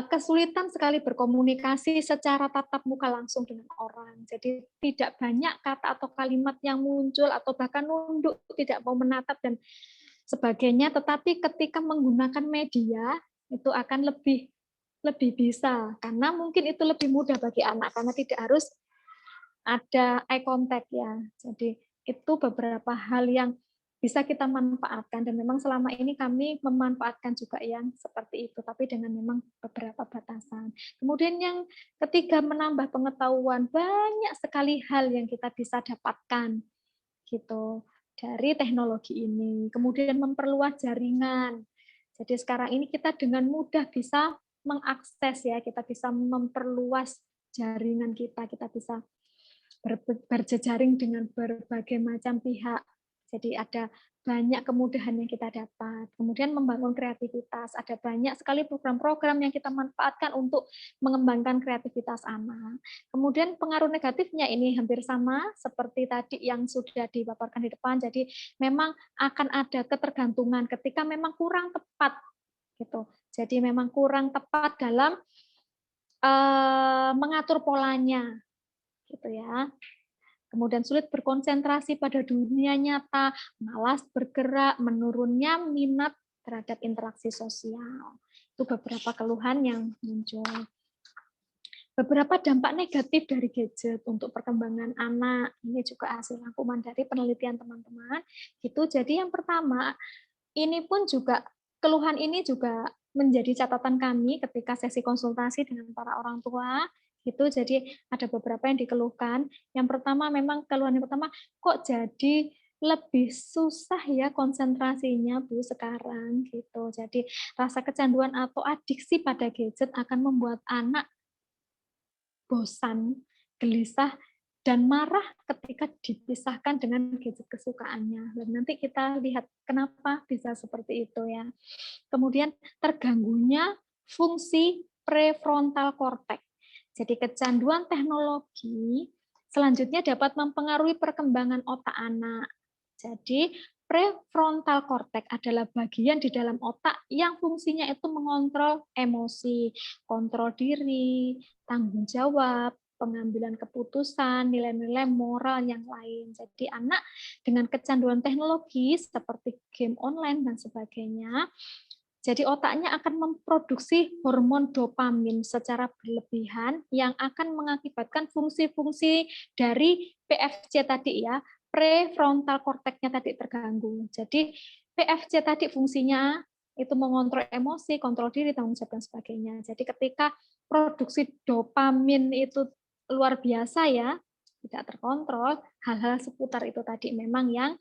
kesulitan sekali berkomunikasi secara tatap muka langsung dengan orang. Jadi tidak banyak kata atau kalimat yang muncul atau bahkan nunduk, tidak mau menatap dan sebagainya. Tetapi ketika menggunakan media itu akan lebih bisa, karena mungkin itu lebih mudah bagi anak karena tidak harus ada eye contact ya. Jadi itu beberapa hal yang bisa kita manfaatkan dan memang selama ini kami memanfaatkan juga yang seperti itu, tapi dengan memang beberapa batasan. Kemudian yang ketiga, menambah pengetahuan. Banyak sekali hal yang kita bisa dapatkan gitu dari teknologi ini. Kemudian memperluas jaringan. Jadi sekarang ini kita dengan mudah bisa mengakses ya, kita bisa memperluas jaringan kita bisa berjejaring dengan berbagai macam pihak. Jadi ada banyak kemudahan yang kita dapat. Kemudian membangun kreativitas. Ada banyak sekali program-program yang kita manfaatkan untuk mengembangkan kreativitas anak. Kemudian pengaruh negatifnya ini hampir sama seperti tadi yang sudah dipaparkan di depan. Jadi memang akan ada ketergantungan ketika memang kurang tepat gitu. Jadi memang kurang tepat dalam mengatur polanya gitu ya. Kemudian sulit berkonsentrasi pada dunia nyata, malas bergerak, menurunnya minat terhadap interaksi sosial. Itu beberapa keluhan yang muncul. Beberapa dampak negatif dari gadget untuk perkembangan anak, ini juga hasil rangkuman dari penelitian teman-teman. Gitu. Jadi yang pertama, ini pun juga keluhan ini juga menjadi catatan kami ketika sesi konsultasi dengan para orang tua. Gitu. Jadi ada beberapa yang dikeluhkan. Yang pertama memang keluhan yang pertama, kok jadi lebih susah ya konsentrasinya Bu sekarang gitu. Jadi rasa kecanduan atau adiksi pada gadget akan membuat anak bosan, gelisah dan marah ketika dipisahkan dengan gadget kesukaannya. Dan nanti kita lihat kenapa bisa seperti itu ya. Kemudian terganggunya fungsi prefrontal cortex. Jadi kecanduan teknologi selanjutnya dapat mempengaruhi perkembangan otak anak. Jadi prefrontal cortex adalah bagian di dalam otak yang fungsinya itu mengontrol emosi, kontrol diri, tanggung jawab, pengambilan keputusan, nilai-nilai moral yang lain. Jadi anak dengan kecanduan teknologi seperti game online dan sebagainya, jadi otaknya akan memproduksi hormon dopamin secara berlebihan yang akan mengakibatkan fungsi-fungsi dari PFC tadi ya, prefrontal cortex-nya tadi terganggu. Jadi PFC tadi fungsinya itu mengontrol emosi, kontrol diri, tanggung jawab dan sebagainya. Jadi ketika produksi dopamin itu luar biasa ya, tidak terkontrol, hal-hal seputar itu tadi memang yang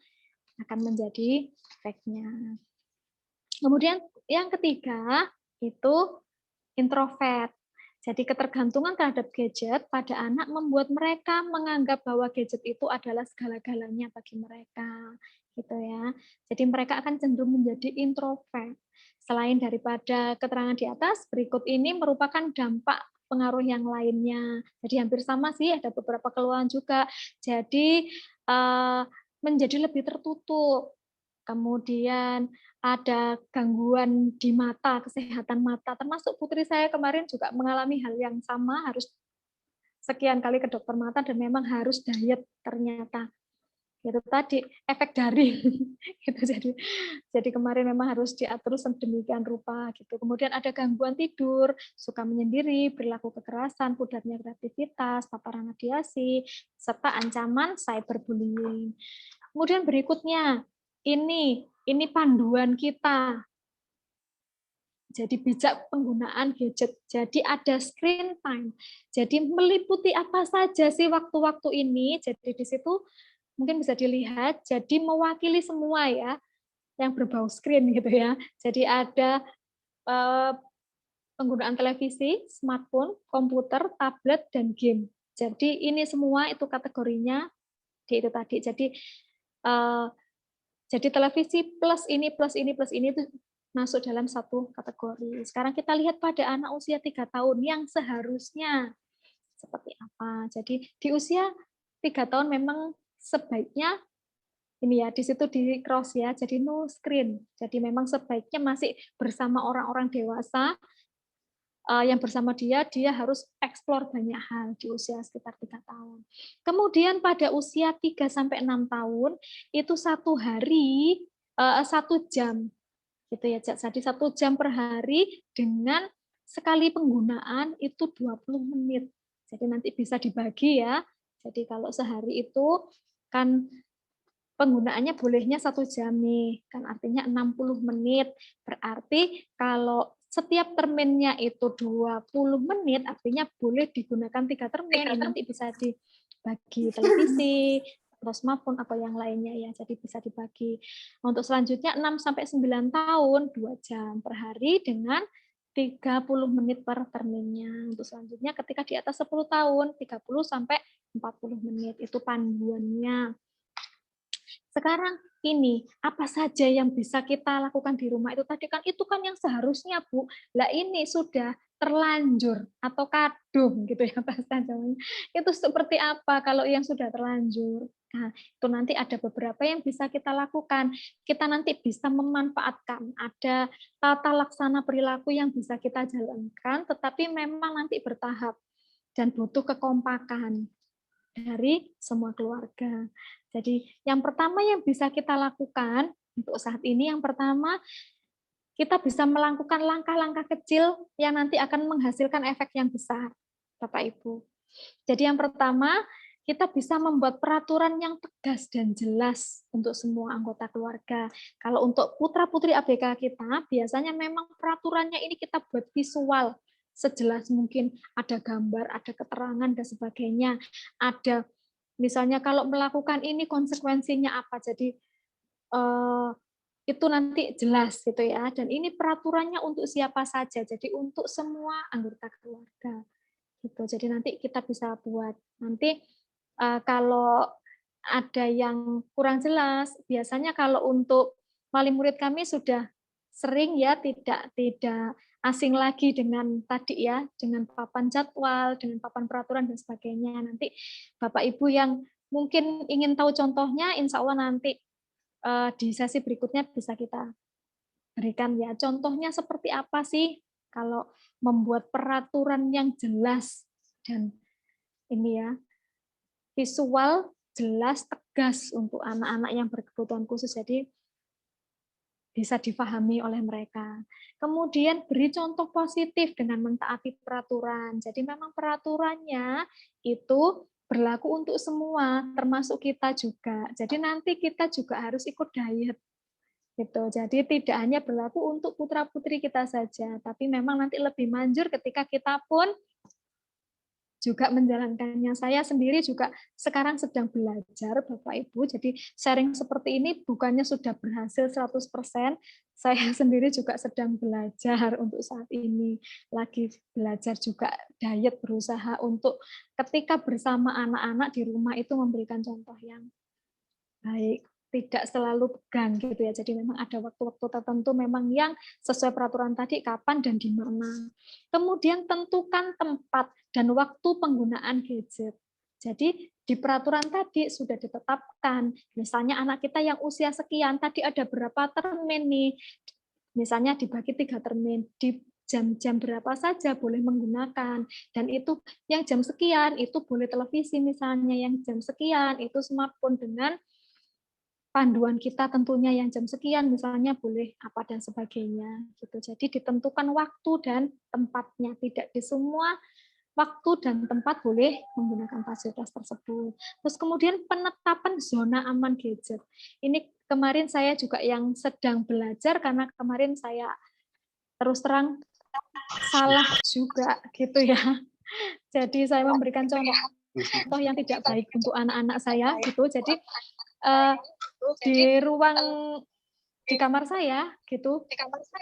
akan menjadi efeknya. Kemudian yang ketiga itu introvert. Jadi ketergantungan terhadap gadget pada anak membuat mereka menganggap bahwa gadget itu adalah segala-galanya bagi mereka, gitu ya. Jadi mereka akan cenderung menjadi introvert. Selain daripada keterangan di atas, berikut ini merupakan dampak pengaruh yang lainnya. Jadi hampir sama sih, ada beberapa keluhan juga. Jadi menjadi lebih tertutup. Kemudian ada gangguan di mata, kesehatan mata, termasuk putri saya kemarin juga mengalami hal yang sama, harus sekian kali ke dokter mata dan memang harus diet ternyata. Itu tadi efek dari gitu. Jadi kemarin memang harus diatur sedemikian rupa gitu. Kemudian ada gangguan tidur, suka menyendiri, perilaku kekerasan, pudarnya kreativitas, paparan radiasi, serta ancaman cyberbullying. Kemudian berikutnya ini panduan kita. Jadi bijak penggunaan gadget. Jadi ada screen time. Jadi meliputi apa saja sih waktu-waktu ini. Jadi di situ mungkin bisa dilihat. Jadi mewakili semua ya yang berbau screen gitu ya. Jadi ada penggunaan televisi, smartphone, komputer, tablet dan game. Jadi ini semua itu kategorinya di itu tadi. Jadi televisi plus ini itu masuk dalam satu kategori. Sekarang kita lihat pada anak usia 3 tahun yang seharusnya seperti apa. Jadi di usia 3 tahun memang sebaiknya ini ya, di situ di cross ya, jadi no screen. Jadi memang sebaiknya masih bersama orang-orang dewasa, yang bersama dia harus eksplor banyak hal di usia sekitar 3 tahun. Kemudian pada usia 3-6 tahun, itu 1 hari, 1 jam. Gitu ya, jadi 1 jam per hari dengan sekali penggunaan itu 20 menit. Jadi nanti bisa dibagi ya. Jadi kalau sehari itu kan penggunaannya bolehnya 1 jam nih, kan artinya 60 menit. Berarti kalau setiap terminnya itu 20 menit, artinya boleh digunakan 3 termin, ini nanti bisa dibagi televisi, atau smartphone, atau yang lainnya ya, jadi bisa dibagi. Untuk selanjutnya 6-9 tahun, 2 jam per hari dengan 30 menit per terminnya. Untuk selanjutnya ketika di atas 10 tahun, 30-40 menit, itu panduannya. Sekarang ini apa saja yang bisa kita lakukan di rumah itu tadi kan itu kan yang seharusnya Bu. Lah ini sudah terlanjur atau kadung gitu ya bahasa Jawanya. Itu seperti apa kalau yang sudah terlanjur? Nah, itu nanti ada beberapa yang bisa kita lakukan. Kita nanti bisa memanfaatkan ada tata laksana perilaku yang bisa kita jalankan, tetapi memang nanti bertahap dan butuh kekompakan dari semua keluarga. Jadi yang pertama yang bisa kita lakukan untuk saat ini, yang pertama kita bisa melakukan langkah-langkah kecil yang nanti akan menghasilkan efek yang besar, Bapak Ibu. Jadi yang pertama kita bisa membuat peraturan yang tegas dan jelas untuk semua anggota keluarga. Kalau untuk putra-putri ABK kita, biasanya memang peraturannya ini kita buat visual, sejelas mungkin, ada gambar, ada keterangan, dan sebagainya. Ada misalnya kalau melakukan ini konsekuensinya apa, jadi itu nanti jelas gitu ya. Dan ini peraturannya untuk siapa saja, jadi untuk semua anggota keluarga. Gitu. Jadi nanti kita bisa buat nanti Kalau ada yang kurang jelas, biasanya kalau untuk wali murid kami sudah sering ya tidak asing lagi dengan tadi ya, dengan papan jadwal, dengan papan peraturan dan sebagainya. Nanti Bapak Ibu yang mungkin ingin tahu contohnya, insya Allah nanti di sesi berikutnya bisa kita berikan ya. Contohnya seperti apa sih kalau membuat peraturan yang jelas dan ini ya, visual, jelas, tegas untuk anak-anak yang berkebutuhan khusus. Jadi bisa difahami oleh mereka. Kemudian beri contoh positif dengan mentaati peraturan. Jadi memang peraturannya itu berlaku untuk semua, termasuk kita juga. Jadi nanti kita juga harus ikut diet. Gitu. Jadi tidak hanya berlaku untuk putra-putri kita saja, tapi memang nanti lebih manjur ketika kita pun juga menjalankannya. Saya sendiri juga sekarang sedang belajar, Bapak Ibu. Jadi sharing seperti ini bukannya sudah berhasil 100%, saya sendiri juga sedang belajar untuk saat ini. Lagi belajar juga diet, berusaha untuk ketika bersama anak-anak di rumah itu memberikan contoh yang baik. Tidak selalu pegang gitu ya. Jadi memang ada waktu-waktu tertentu memang yang sesuai peraturan tadi kapan dan di mana. Kemudian tentukan tempat dan waktu penggunaan gadget. Jadi di peraturan tadi sudah ditetapkan. Misalnya anak kita yang usia sekian, tadi ada berapa termin nih. Misalnya dibagi 3 termin, di jam-jam berapa saja boleh menggunakan. Dan itu yang jam sekian itu boleh televisi misalnya, yang jam sekian itu smartphone dengan panduan kita tentunya yang jam sekian misalnya boleh apa dan sebagainya gitu. Jadi ditentukan waktu dan tempatnya, tidak di semua waktu dan tempat boleh menggunakan fasilitas tersebut. Terus kemudian penetapan zona aman gadget. Ini kemarin saya juga yang sedang belajar karena kemarin saya terus terang salah juga gitu ya. Jadi saya memberikan contoh yang tidak baik untuk anak-anak saya gitu. Jadi di ruang di kamar saya gitu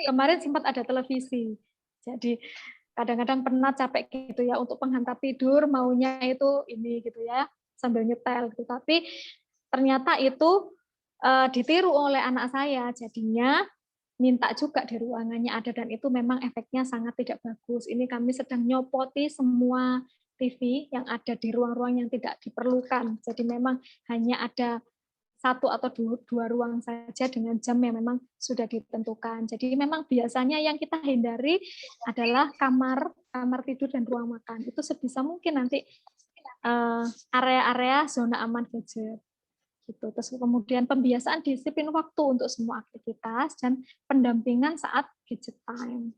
kemarin sempat ada televisi, jadi kadang-kadang penat capek gitu ya untuk penghantar tidur maunya itu ini gitu ya sambil nyetel gitu, tapi ternyata itu ditiru oleh anak saya, jadinya minta juga di ruangannya ada dan itu memang efeknya sangat tidak bagus. Ini kami sedang nyopoti semua TV yang ada di ruang-ruang yang tidak diperlukan, jadi memang hanya ada 1 atau 2 ruang saja dengan jam yang memang sudah ditentukan. Jadi memang biasanya yang kita hindari adalah kamar tidur dan ruang makan. Itu sebisa mungkin nanti area-area zona aman gadget. Gitu. Terus kemudian pembiasaan disiplin waktu untuk semua aktivitas dan pendampingan saat gadget time.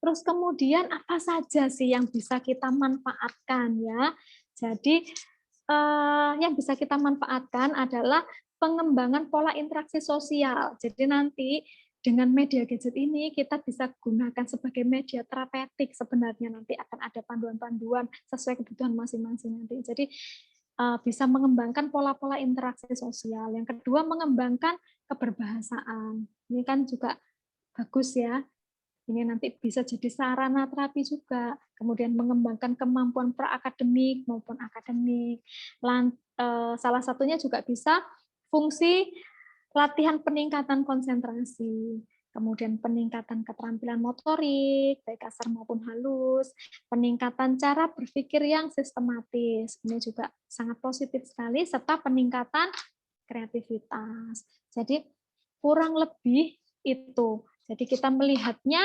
Terus kemudian apa saja sih yang bisa kita manfaatkan ya? Jadi yang bisa kita manfaatkan adalah pengembangan pola interaksi sosial. Jadi nanti dengan media gadget ini kita bisa gunakan sebagai media terapeutik, sebenarnya nanti akan ada panduan-panduan sesuai kebutuhan masing-masing nanti. Jadi bisa mengembangkan pola-pola interaksi sosial. Yang kedua, mengembangkan keberbahasaan. Ini kan juga bagus ya. Ini nanti bisa jadi sarana terapi juga. Kemudian mengembangkan kemampuan praakademik maupun akademik. Salah satunya juga bisa fungsi latihan peningkatan konsentrasi. Kemudian peningkatan keterampilan motorik, baik kasar maupun halus. Peningkatan cara berpikir yang sistematis. Ini juga sangat positif sekali. Serta peningkatan kreativitas. Jadi kurang lebih itu. Jadi kita melihatnya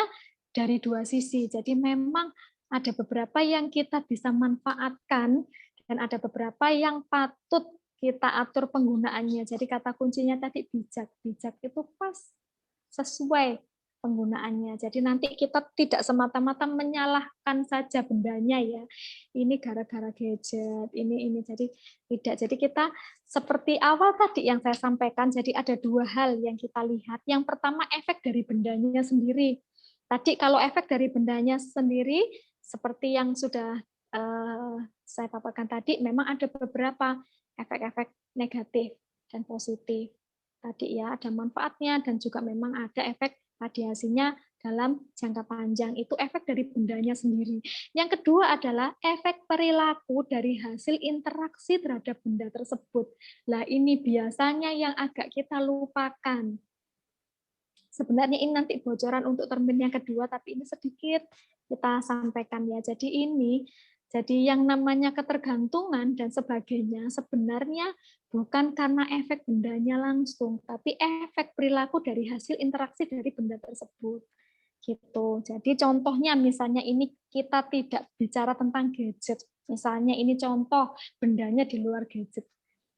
dari 2 sisi. Jadi memang ada beberapa yang kita bisa manfaatkan dan ada beberapa yang patut kita atur penggunaannya. Jadi kata kuncinya tadi bijak. Bijak itu pas sesuai penggunaannya. Jadi nanti kita tidak semata-mata menyalahkan saja bendanya ya. Ini gara-gara gadget, ini. Jadi tidak. Jadi kita seperti awal tadi yang saya sampaikan, jadi ada 2 hal yang kita lihat. Yang pertama efek dari bendanya sendiri. Tadi kalau efek dari bendanya sendiri, seperti yang sudah saya paparkan tadi, memang ada beberapa efek-efek negatif dan positif. Tadi ya ada manfaatnya dan juga memang ada efek radiasinya dalam jangka panjang. Itu efek dari bendanya sendiri. Yang kedua adalah efek perilaku dari hasil interaksi terhadap benda tersebut. Nah, ini biasanya yang agak kita lupakan. Sebenarnya ini nanti bocoran untuk termin yang kedua, tapi ini sedikit kita sampaikan ya. Jadi yang namanya ketergantungan dan sebagainya sebenarnya bukan karena efek bendanya langsung, tapi efek perilaku dari hasil interaksi dari benda tersebut. Gitu. Jadi contohnya misalnya ini kita tidak bicara tentang gadget. Misalnya ini contoh bendanya di luar gadget.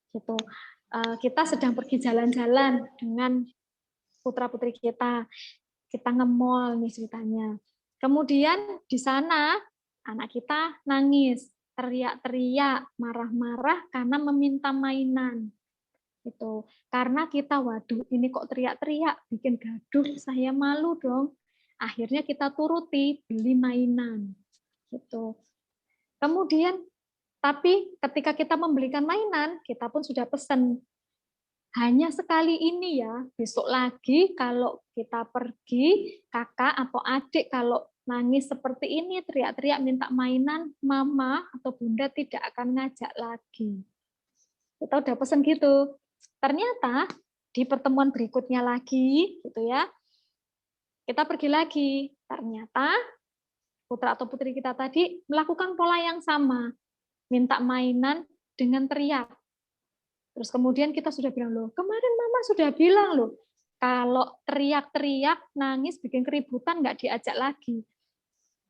Gitu. Kita sedang pergi jalan-jalan dengan putra-putri kita nge-mall nih ceritanya. Kemudian di sana anak kita nangis, teriak-teriak, marah-marah karena meminta mainan. Itu karena kita, waduh, ini kok teriak-teriak, bikin gaduh, saya malu dong. Akhirnya kita turuti, beli mainan. Gitu. Kemudian, tapi ketika kita membelikan mainan, kita pun sudah pesan. Hanya sekali ini ya, besok lagi kalau kita pergi, kakak atau adik kalau nangis seperti ini, teriak-teriak minta mainan, mama atau bunda tidak akan ngajak lagi. Kita udah pesen gitu. Ternyata di pertemuan berikutnya lagi, gitu ya, kita pergi lagi. Ternyata putra atau putri kita tadi melakukan pola yang sama, minta mainan dengan teriak. Terus kemudian kita sudah bilang, loh, kemarin mama sudah bilang loh, kalau teriak-teriak, nangis, bikin keributan, nggak diajak lagi.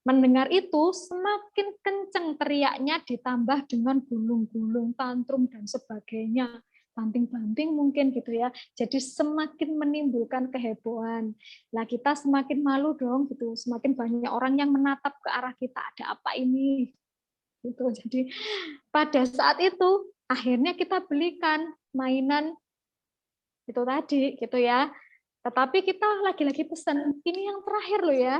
Mendengar itu, semakin kenceng teriaknya ditambah dengan gulung-gulung, tantrum, dan sebagainya. Banting-banting mungkin gitu ya. Jadi semakin menimbulkan kehebohan. Nah, kita semakin malu dong, gitu. Semakin banyak orang yang menatap ke arah kita, ada apa ini? Gitu. Jadi pada saat itu, akhirnya kita belikan mainan itu tadi, gitu ya. Tetapi kita lagi-lagi pesan, ini yang terakhir loh ya.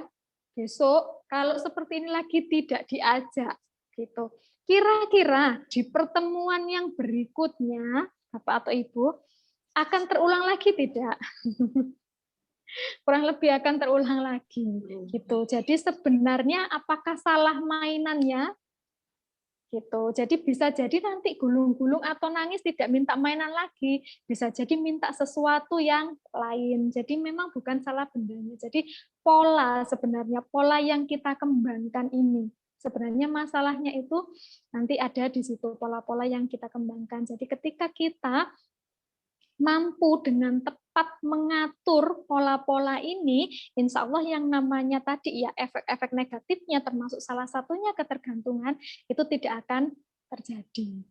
Besok kalau seperti ini lagi tidak diajak, gitu. Kira-kira di pertemuan yang berikutnya, Bapak atau Ibu, akan terulang lagi tidak? Kurang lebih akan terulang lagi, gitu. Jadi sebenarnya apakah salah mainannya? Gitu. Jadi bisa jadi nanti gulung-gulung atau nangis tidak minta mainan lagi, bisa jadi minta sesuatu yang lain. Jadi memang bukan salah bendanya. Jadi sebenarnya pola yang kita kembangkan ini. Sebenarnya masalahnya itu nanti ada di situ pola-pola yang kita kembangkan. Jadi ketika kita mampu dengan tepat mengatur pola-pola ini, insya Allah yang namanya tadi ya efek-efek negatifnya termasuk salah satunya ketergantungan itu tidak akan terjadi.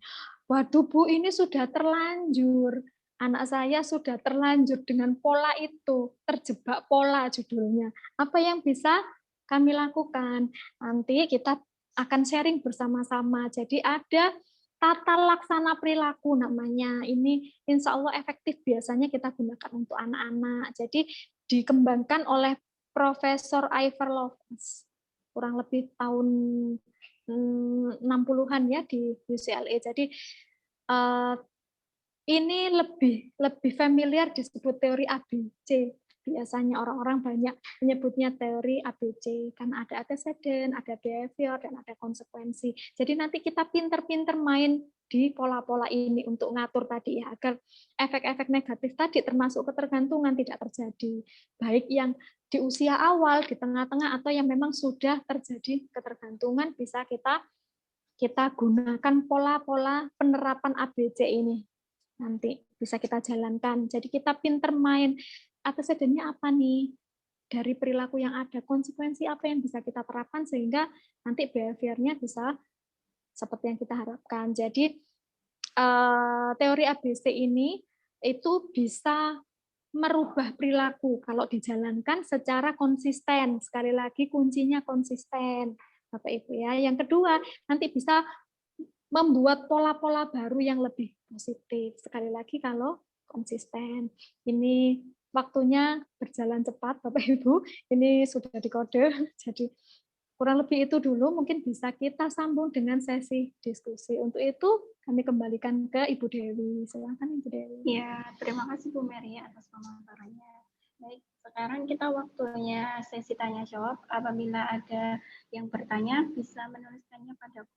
Waduh Bu, ini sudah terlanjur. Anak saya sudah terlanjur dengan pola itu, terjebak pola judulnya. Apa yang bisa kami lakukan? Nanti kita akan sharing bersama-sama. Jadi ada tata laksana perilaku namanya. Ini insya Allah efektif biasanya kita gunakan untuk anak-anak. Jadi dikembangkan oleh Profesor Ivor Lovelace kurang lebih tahun 60-an ya di UCLA. Jadi ini lebih familiar disebut teori ABC. Biasanya orang-orang banyak menyebutnya teori ABC, karena ada antecedent, ada behavior, dan ada konsekuensi. Jadi nanti kita pinter-pinter main di pola-pola ini untuk ngatur tadi ya, agar efek-efek negatif tadi termasuk ketergantungan tidak terjadi. Baik yang di usia awal, di tengah-tengah, atau yang memang sudah terjadi ketergantungan, bisa kita gunakan pola-pola penerapan ABC ini. Nanti bisa kita jalankan. Jadi kita pinter main. Antecedennya apa nih? Dari perilaku yang ada, konsekuensi apa yang bisa kita terapkan sehingga nanti behaviornya bisa seperti yang kita harapkan. Jadi teori ABC ini itu bisa merubah perilaku kalau dijalankan secara konsisten. Sekali lagi kuncinya konsisten, Bapak Ibu ya. Yang kedua, nanti bisa membuat pola-pola baru yang lebih positif. Sekali lagi kalau konsisten. Ini waktunya berjalan cepat, Bapak Ibu. Ini sudah dikode. Jadi kurang lebih itu dulu. Mungkin bisa kita sambung dengan sesi diskusi. Untuk itu kami kembalikan ke Ibu Dewi. Silakan Ibu Dewi. Ya, terima kasih Bu Mary atas pemaparannya. Baik, sekarang kita waktunya sesi tanya jawab. Apabila ada yang bertanya, bisa menuliskannya pada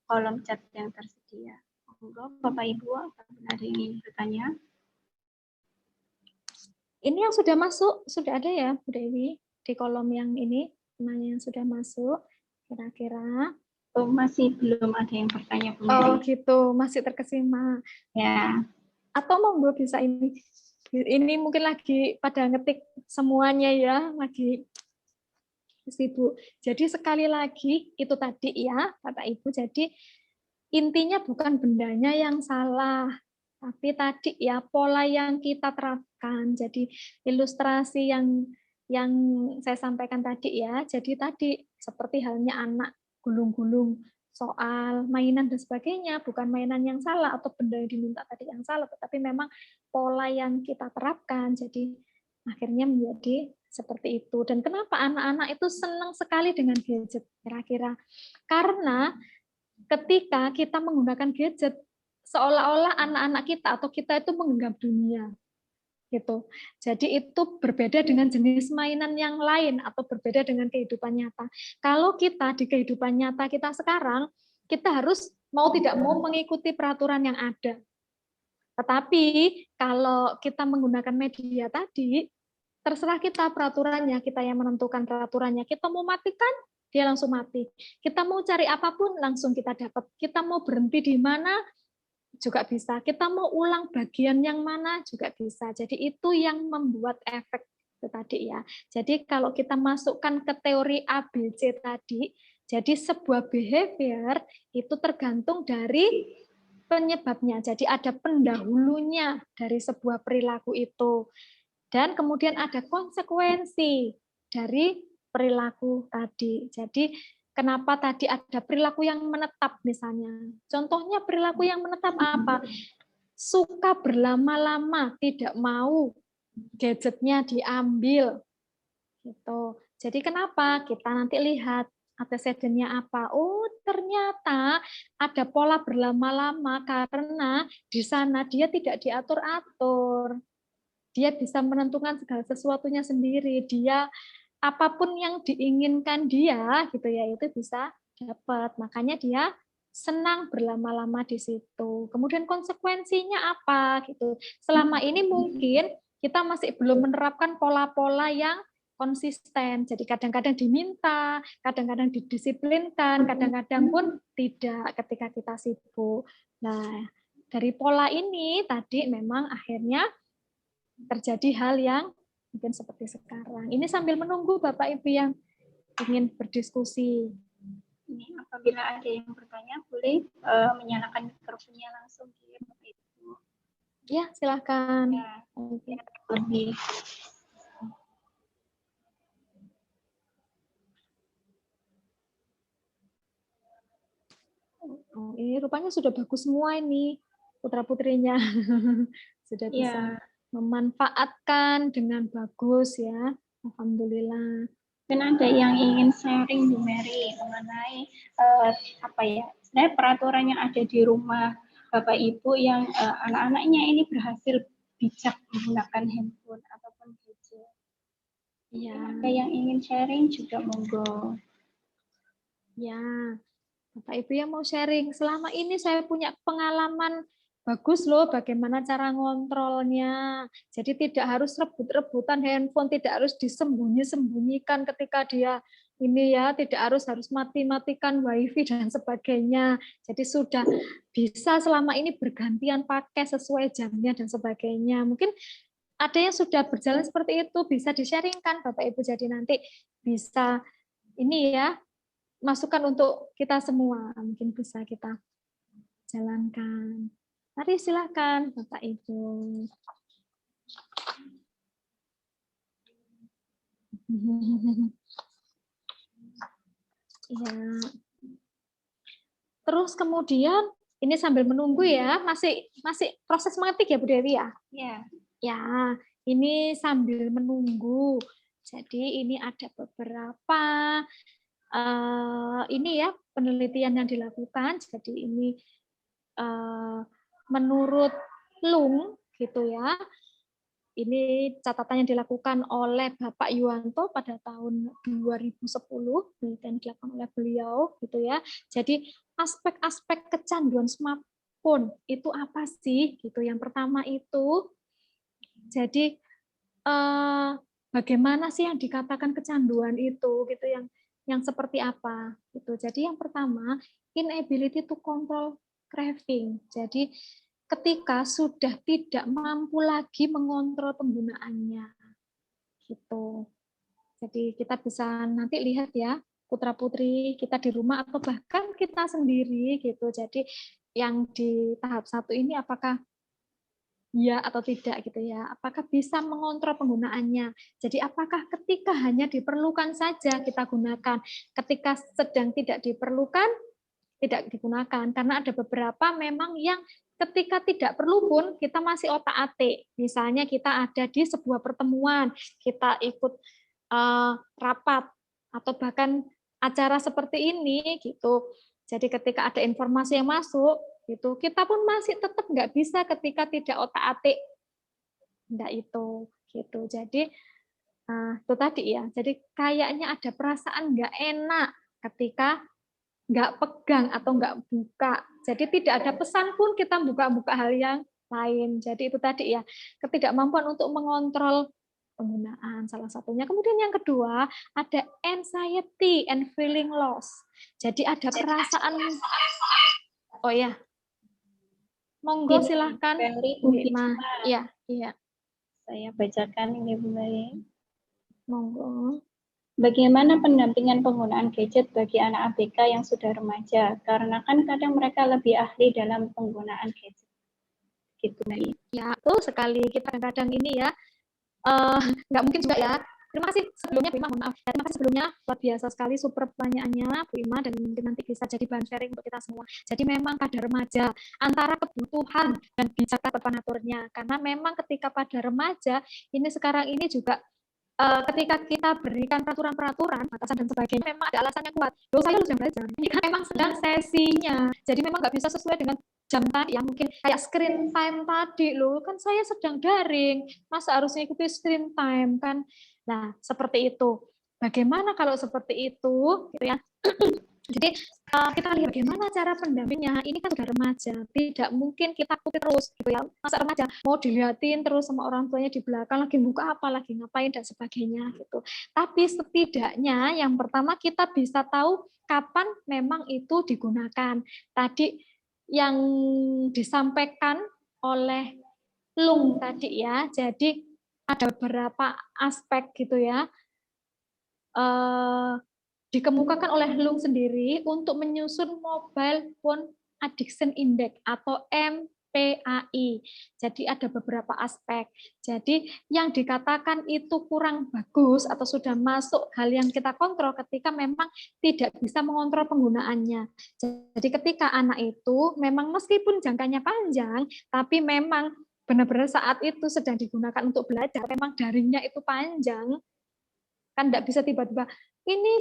kolom chat yang tersedia. Monggo, Bapak Ibu, apabila ada yang ingin bertanya. Ini yang sudah masuk, sudah ada ya, Bu Dewi, di kolom yang ini, penanya yang sudah masuk, kira-kira. Oh, masih belum ada yang bertanya, Bu Oh Mary. gitu, masih terkesima. Ya, Atau monggo bisa ini mungkin lagi pada ngetik semuanya ya, lagi sibuk. Jadi sekali lagi itu tadi ya, Bapak Ibu, jadi intinya bukan bendanya yang salah, tapi tadi ya pola yang kita terapkan. Jadi ilustrasi yang saya sampaikan tadi ya. Jadi tadi seperti halnya anak gulung-gulung soal mainan dan sebagainya, bukan mainan yang salah atau benda yang diminta tadi yang salah, tetapi memang pola yang kita terapkan. Jadi akhirnya menjadi seperti itu. Dan kenapa anak-anak itu senang sekali dengan gadget kira-kira? Karena ketika kita menggunakan gadget, seolah-olah anak-anak kita atau kita itu menganggap dunia. Gitu. Jadi itu berbeda dengan jenis mainan yang lain atau berbeda dengan kehidupan nyata. Kalau kita di kehidupan nyata kita sekarang, kita harus mau tidak mau mengikuti peraturan yang ada. Tetapi kalau kita menggunakan media tadi, terserah kita peraturannya, kita yang menentukan peraturannya. Kita mau matikan, dia langsung mati. Kita mau cari apapun, langsung kita dapat. Kita mau berhenti di mana, juga bisa. Kita mau ulang bagian yang mana, juga bisa. Jadi itu yang membuat efek itu tadi ya. Jadi kalau kita masukkan ke teori ABC tadi, jadi sebuah behavior itu tergantung dari penyebabnya. Jadi ada pendahulunya dari sebuah perilaku itu. Dan kemudian ada konsekuensi dari perilaku tadi. Jadi kenapa tadi ada perilaku yang menetap misalnya. Contohnya perilaku yang menetap apa? Suka berlama-lama, tidak mau gadgetnya diambil. Gitu. Jadi kenapa? Kita nanti lihat antecedennya apa. Oh, ternyata ada pola berlama-lama karena di sana dia tidak diatur-atur. Dia bisa menentukan segala sesuatunya sendiri. Dia apapun yang diinginkan dia gitu ya itu bisa dapat. Makanya dia senang berlama-lama di situ. Kemudian konsekuensinya apa gitu. Selama ini mungkin kita masih belum menerapkan pola-pola yang konsisten. Jadi kadang-kadang diminta, kadang-kadang didisiplinkan, kadang-kadang pun tidak ketika kita sibuk. Nah, dari pola ini tadi memang akhirnya terjadi hal yang mungkin seperti sekarang. Ini sambil menunggu Bapak Ibu yang ingin berdiskusi. ini apabila ada yang bertanya, boleh menyalakan mikrofonnya langsung ya, Bapak Ibu. Ya, silakan. Ya, lebih. Oh, ini rupanya sudah bagus semua ini putra-putrinya. Sudah bisa memanfaatkan dengan bagus ya. Alhamdulillah. Dan ada yang ingin sharing Bu Mary mengenai apa ya? Sebenarnya peraturan yang ada di rumah Bapak Ibu yang anak-anaknya ini berhasil bijak menggunakan handphone ataupun gadget. Ya. Ada yang ingin sharing juga monggo. Ya. Bapak Ibu yang mau sharing, selama ini saya punya pengalaman bagus loh bagaimana cara ngontrolnya. Jadi tidak harus rebut-rebutan handphone, tidak harus disembunyi-sembunyikan ketika dia ini ya, tidak harus mati-matikan wifi dan sebagainya. Jadi sudah bisa selama ini bergantian pakai sesuai jamnya dan sebagainya. Mungkin ada yang sudah berjalan seperti itu, bisa di-sharingkan Bapak Ibu. Jadi nanti bisa ini ya, masukan untuk kita semua, mungkin bisa kita jalankan. Mari silakan Bapak Ibu. Ya. Terus kemudian ini sambil menunggu ya, masih proses mengetik ya Bu Dewi ya? Ya. Ya, ini sambil menunggu. Jadi ini ada beberapa ini ya penelitian yang dilakukan. Jadi ini menurut Lung gitu ya, Ini catatan yang dilakukan oleh Bapak Yuwanto pada tahun 2010, penelitian dilakukan oleh beliau, gitu ya. Jadi aspek-aspek kecanduan smartphone itu apa sih? Gitu. Yang pertama itu, jadi bagaimana sih yang dikatakan kecanduan itu, gitu, yang seperti apa? Gitu. Jadi yang pertama, inability to control craving. Jadi ketika sudah tidak mampu lagi mengontrol penggunaannya, gitu. Jadi kita bisa nanti lihat ya, putra putri kita di rumah atau bahkan kita sendiri, gitu. Jadi yang di tahap 1 ini apakah ya atau tidak, gitu ya? Apakah bisa mengontrol penggunaannya? Jadi apakah ketika hanya diperlukan saja kita gunakan, ketika sedang tidak diperlukan tidak digunakan, karena ada beberapa memang yang ketika tidak perlu pun kita masih otak-atik. Misalnya kita ada di sebuah pertemuan, kita ikut rapat atau bahkan acara seperti ini, gitu. Jadi ketika ada informasi yang masuk, gitu, kita pun masih tetap nggak bisa ketika tidak otak-atik. Nggak itu, gitu. Jadi itu tadi ya. Jadi kayaknya ada perasaan nggak enak ketika nggak pegang atau nggak buka. Jadi tidak ada pesan pun kita buka-buka hal yang lain. Jadi itu tadi ya, ketidakmampuan untuk mengontrol penggunaan salah satunya. Kemudian yang kedua, ada anxiety and feeling loss. Jadi ada perasaan, oh ya, monggo silahkan Bu Hikmah. Iya, iya. Saya bacakan ini Bu Bayi. Monggo. Bagaimana pendampingan penggunaan gadget bagi anak ABK yang sudah remaja? Karena kan kadang mereka lebih ahli dalam penggunaan gadget. Gitu, Mbak. Ya, betul sekali. Kita kadang ini ya, nggak mungkin juga ya. Terima kasih sebelumnya Bu Ima, mohon maaf. Terima kasih sebelumnya, luar biasa sekali super pertanyaannya Bu Ima, dan mungkin nanti bisa jadi bahan sharing untuk kita semua. Jadi memang pada remaja, antara kebutuhan dan bijaksana penaturnya. Karena memang ketika pada remaja, ini sekarang ini juga ketika kita berikan peraturan-peraturan, batasan dan sebagainya, memang ada alasan yang kuat. Loh, saya sedang belajar. Ini kan memang sedang sesinya. Jadi memang nggak bisa sesuai dengan jam tadi, yang mungkin kayak screen time tadi. Loh, kan saya sedang daring. Masa harus ikuti screen time, kan? Nah, seperti itu. Bagaimana kalau seperti itu? Gitu ya. Jadi kita lihat bagaimana cara pendampingnya. Ini kan sudah remaja, tidak mungkin kita ikuti terus, gitu ya. Masa remaja mau dilihatin terus sama orang tuanya di belakang lagi buka apa, lagi ngapain dan sebagainya, gitu. Tapi setidaknya yang pertama kita bisa tahu kapan memang itu digunakan. Tadi yang disampaikan oleh Lung tadi ya. Jadi ada beberapa aspek gitu ya. Dikemukakan oleh Lung sendiri untuk menyusun Mobile Phone Addiction Index atau MPAI. Jadi ada beberapa aspek. Jadi yang dikatakan itu kurang bagus atau sudah masuk hal yang kita kontrol ketika memang tidak bisa mengontrol penggunaannya. Jadi ketika anak itu memang meskipun jangkanya panjang, tapi memang benar-benar saat itu sedang digunakan untuk belajar, memang daringnya itu panjang, kan tidak bisa tiba-tiba, ini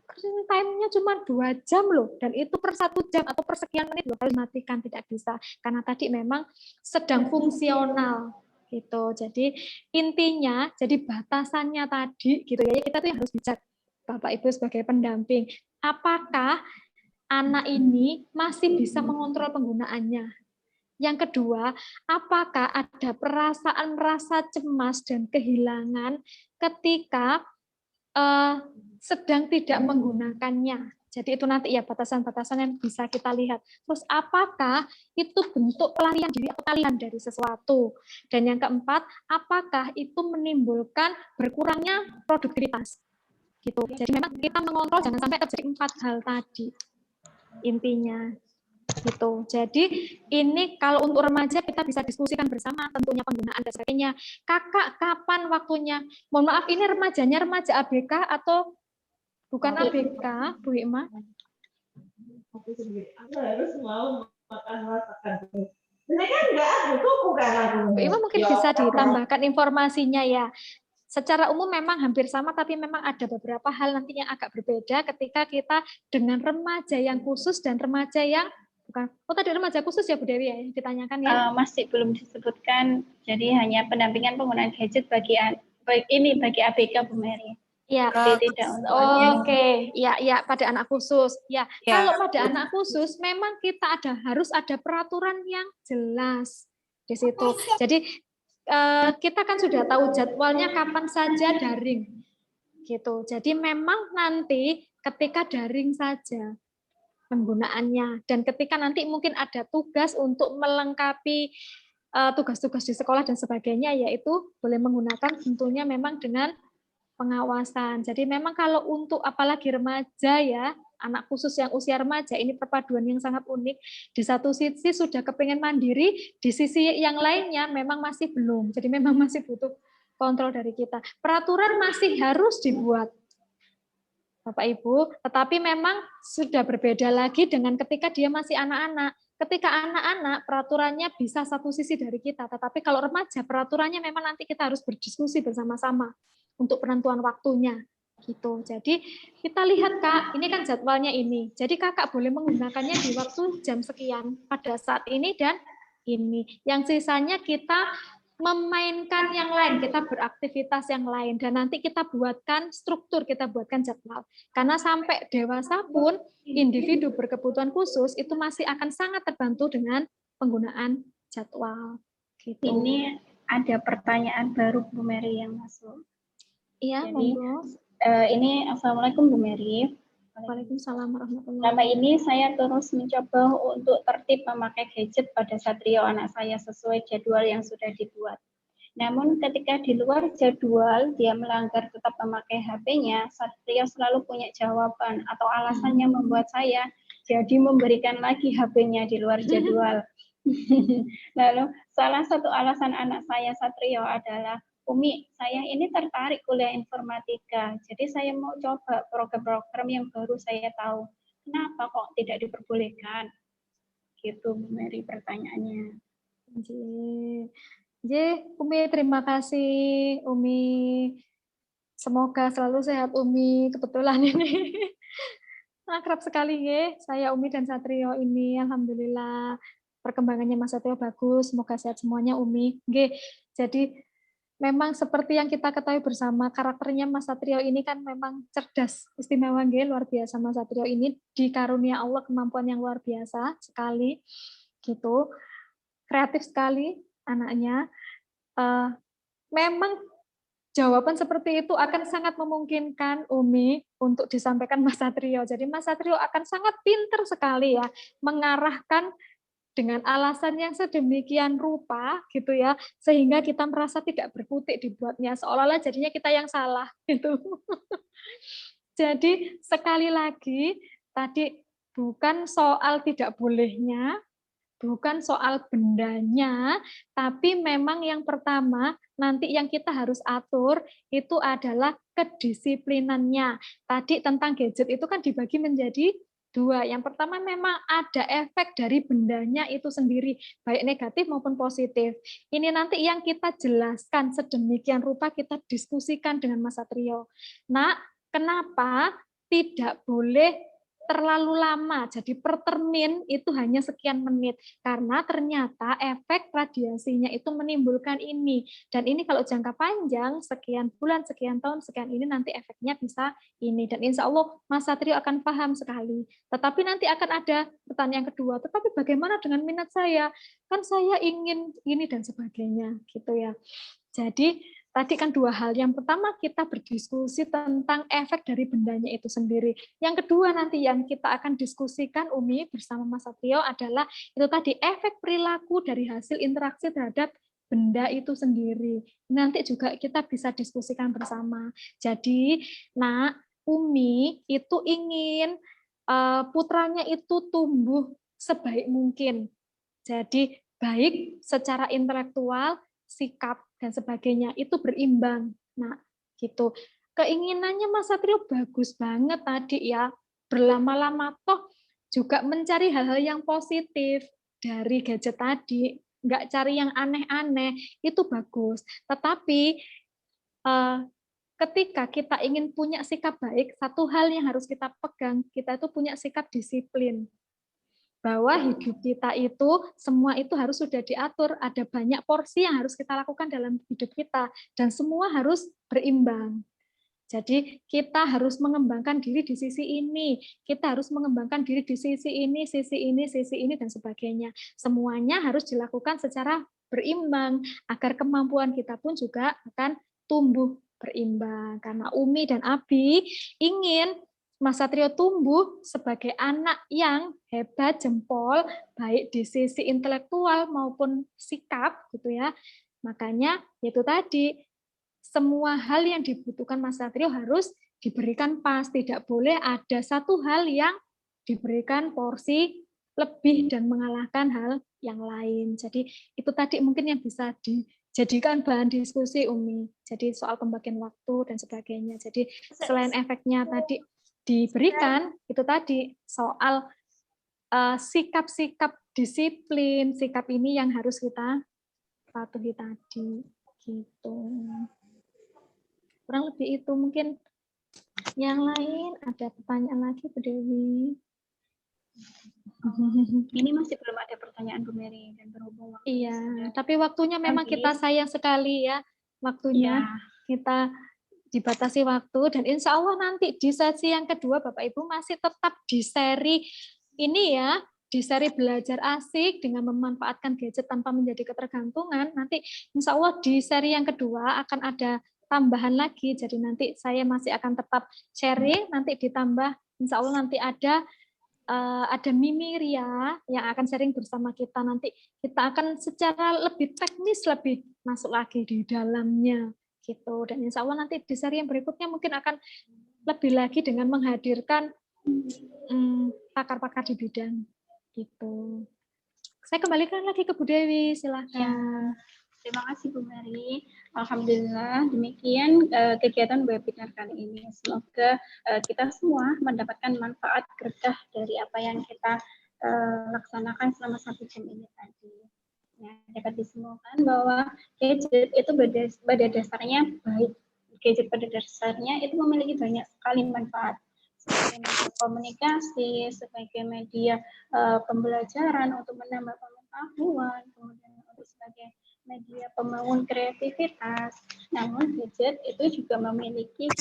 screen time-nya cuma 2 jam loh, dan itu per 1 jam atau per sekian menit loh, harus matikan, tidak bisa. Karena tadi memang sedang fungsional gitu. Jadi intinya, jadi batasannya tadi gitu ya, kita tuh yang harus bijak, Bapak Ibu sebagai pendamping. Apakah anak ini masih bisa mengontrol penggunaannya? Yang kedua, apakah ada perasaan rasa cemas dan kehilangan ketika sedang tidak menggunakannya. Jadi itu nanti ya batasan-batasan yang bisa kita lihat. Terus apakah itu bentuk pelarian diri atau kalian dari sesuatu? Dan yang keempat, apakah itu menimbulkan berkurangnya produktivitas? Gitu. Jadi memang kita mengontrol jangan sampai terjadi 4 hal tadi. Intinya gitu. Jadi ini kalau untuk remaja kita bisa diskusikan bersama tentunya penggunaan dan sebagainya. Kakak kapan waktunya? Mohon maaf, ini remajanya remaja ABK atau bukan ABK, Bu Hikmah? Aku harus mau makan masakan. Ini kan enggak aku kuku kan aku. Bu Hikmah mungkin bisa ditambahkan informasinya ya. Secara umum memang hampir sama, tapi memang ada beberapa hal nanti yang agak berbeda ketika kita dengan remaja yang khusus dan remaja yang Bukan. Oh, tadi remaja khusus ya Bu Dewi ya, ditanyakan ya? Masih belum disebutkan, jadi hanya pendampingan penggunaan gadget bagi bagi ABK Bu Mary. Ya, Tapi tidak untuk anak. oke, ya pada anak khusus. Ya, Ya. kalau pada anak khusus memang kita harus ada peraturan yang jelas di situ. Jadi kita kan sudah tahu jadwalnya kapan saja daring, gitu. Jadi memang nanti ketika daring saja penggunaannya, dan ketika nanti mungkin ada tugas untuk melengkapi tugas-tugas di sekolah dan sebagainya, yaitu boleh menggunakan tentunya memang dengan pengawasan. Jadi memang kalau untuk apalagi remaja ya, anak khusus yang usia remaja, ini perpaduan yang sangat unik. Di satu sisi sudah kepengen mandiri, di sisi yang lainnya memang masih belum. Jadi memang masih butuh kontrol dari kita. Peraturan masih harus dibuat, Bapak Ibu, tetapi memang sudah berbeda lagi dengan ketika dia masih anak-anak. Ketika anak-anak, peraturannya bisa satu sisi dari kita, tetapi kalau remaja, peraturannya memang nanti kita harus berdiskusi bersama-sama untuk penentuan waktunya. Gitu. Jadi kita lihat Kak, ini kan jadwalnya ini. Jadi Kakak boleh menggunakannya di waktu jam sekian pada saat ini dan ini. Yang sisanya kita memainkan yang lain, kita beraktivitas yang lain, dan nanti kita buatkan struktur, kita buatkan jadwal. Karena sampai dewasa pun, individu berkebutuhan khusus itu masih akan sangat terbantu dengan penggunaan jadwal. Gitu. Ini ada pertanyaan baru Bu Mary yang masuk. Iya, Jadi, monggo. ini Assalamualaikum Bu Mary. Waalaikumsalam warahmatullahi Selama ini saya terus mencoba untuk tertib memakai gadget pada Satrio anak saya sesuai jadwal yang sudah dibuat. Namun ketika di luar jadwal dia melanggar tetap memakai HP-nya, Satrio selalu punya jawaban atau alasan yang membuat saya jadi memberikan lagi HP-nya di luar jadwal. Lalu salah satu alasan anak saya Satrio adalah, Umi, saya ini tertarik kuliah informatika, jadi saya mau coba program-program yang baru saya tahu. Kenapa kok tidak diperbolehkan? Gitu, Bu Mary pertanyaannya. Umi, terima kasih, Umi. Semoga selalu sehat, Umi. Kebetulan ini akrab sekali, ya. Saya Umi dan Satrio ini, alhamdulillah. Perkembangannya Mas Satrio bagus, semoga sehat semuanya, Umi. Jadi memang seperti yang kita ketahui bersama, karakternya Mas Satrio ini kan memang cerdas, istimewa, luar biasa. Mas Satrio ini dikarunia Allah kemampuan yang luar biasa sekali, gitu, kreatif sekali anaknya. Memang jawaban seperti itu akan sangat memungkinkan Umi untuk disampaikan Mas Satrio. Jadi Mas Satrio akan sangat pintar sekali ya mengarahkan dengan alasan yang sedemikian rupa gitu ya, sehingga kita merasa tidak berkutik dibuatnya, seolah-olah jadinya kita yang salah gitu. Jadi sekali lagi tadi bukan soal tidak bolehnya, bukan soal bendanya, tapi memang yang pertama nanti yang kita harus atur itu adalah kedisiplinannya. Tadi tentang gadget itu kan dibagi menjadi dua. Yang pertama memang ada efek dari bendanya itu sendiri, baik negatif maupun positif. Ini nanti yang kita jelaskan sedemikian rupa, kita diskusikan dengan Mas Satrio. Nah, kenapa tidak boleh terlalu lama, jadi per termin itu hanya sekian menit, karena ternyata efek radiasinya itu menimbulkan ini, dan ini kalau jangka panjang, sekian bulan, sekian tahun, sekian ini nanti efeknya bisa ini, dan insya Allah Mas Satrio akan paham sekali. Tetapi nanti akan ada pertanyaan kedua, tetapi bagaimana dengan minat saya? Kan saya ingin ini dan sebagainya, gitu ya. Jadi tadi kan dua hal. Yang pertama kita berdiskusi tentang efek dari bendanya itu sendiri. Yang kedua nanti yang kita akan diskusikan Umi bersama Mas Satrio adalah itu tadi efek perilaku dari hasil interaksi terhadap benda itu sendiri. Nanti juga kita bisa diskusikan bersama. Jadi, nah Umi itu ingin putranya itu tumbuh sebaik mungkin. Jadi baik secara intelektual, sikap dan sebagainya itu berimbang. Nah, gitu. Keinginannya Mas Satrio bagus banget tadi ya. Berlama-lama toh juga mencari hal-hal yang positif dari gadget tadi, nggak cari yang aneh-aneh, itu bagus. Tetapi ketika kita ingin punya sikap baik, satu hal yang harus kita pegang, kita itu punya sikap disiplin. bahwa hidup kita itu semua itu harus sudah diatur, ada banyak porsi yang harus kita lakukan dalam hidup kita dan semua harus berimbang. Jadi kita harus mengembangkan diri di sisi ini, kita harus mengembangkan diri di sisi ini, dan sebagainya. Semuanya harus dilakukan secara berimbang agar kemampuan kita pun juga akan tumbuh berimbang. Karena Umi dan Abi ingin Mas Satrio tumbuh sebagai anak yang hebat, jempol, baik di sisi intelektual maupun sikap, gitu ya. Makanya itu tadi, semua hal yang dibutuhkan Mas Satrio harus diberikan pas, tidak boleh ada satu hal yang diberikan porsi lebih dan mengalahkan hal yang lain. Jadi itu tadi mungkin yang bisa dijadikan bahan diskusi Umi. Jadi soal pembagian waktu dan sebagainya. Jadi selain efeknya tadi diberikan, itu tadi soal sikap-sikap disiplin, sikap ini yang harus kita patuhi tadi. Gitu. Kurang lebih itu, mungkin yang lain ada pertanyaan lagi Bu Dewi? Ini masih belum ada pertanyaan Bu Mary dan berhubung waktu Iya, tapi waktunya memang habis. kita sayang sekali ya, waktunya kita dibatasi waktu, dan insya Allah nanti di sesi yang kedua Bapak Ibu masih tetap di seri ini ya, di seri belajar asik dengan memanfaatkan gadget tanpa menjadi ketergantungan. Nanti insya Allah di seri yang kedua akan ada tambahan lagi, jadi nanti saya masih akan tetap sharing, nanti ditambah insya Allah nanti ada Mimi Ria yang akan sharing bersama kita. Nanti kita akan secara lebih teknis, lebih masuk lagi di dalamnya gitu. Dan insya Allah nanti di seri yang berikutnya mungkin akan lebih lagi dengan menghadirkan pakar-pakar di bidang gitu. Saya kembalikan lagi ke Bu Dewi, silahkan. Terima kasih Bu Mary. Alhamdulillah demikian kegiatan webinar kali ini. Semoga kita semua mendapatkan manfaat berkah dari apa yang kita laksanakan selama 1 jam ini tadi. Ya, dapat disimpulkan bahwa gadget itu pada dasarnya baik. Gadget pada dasarnya itu memiliki banyak sekali manfaat. Sebagai media komunikasi, sebagai media pembelajaran untuk menambah pengetahuan, kemudian untuk sebagai media pembangun kreativitas. Namun gadget itu juga memiliki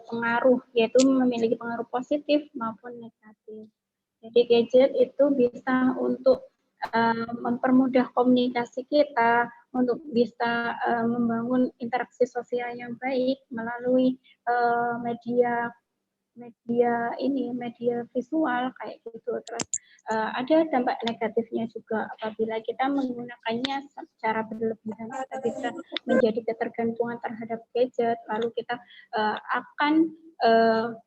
pengaruh, yaitu memiliki pengaruh positif maupun negatif. Jadi gadget itu bisa untuk mempermudah komunikasi kita, untuk bisa membangun interaksi sosial yang baik melalui media visual kayak gitu. Terus ada dampak negatifnya juga apabila kita menggunakannya secara berlebihan, kita bisa menjadi ketergantungan terhadap gadget, lalu kita akan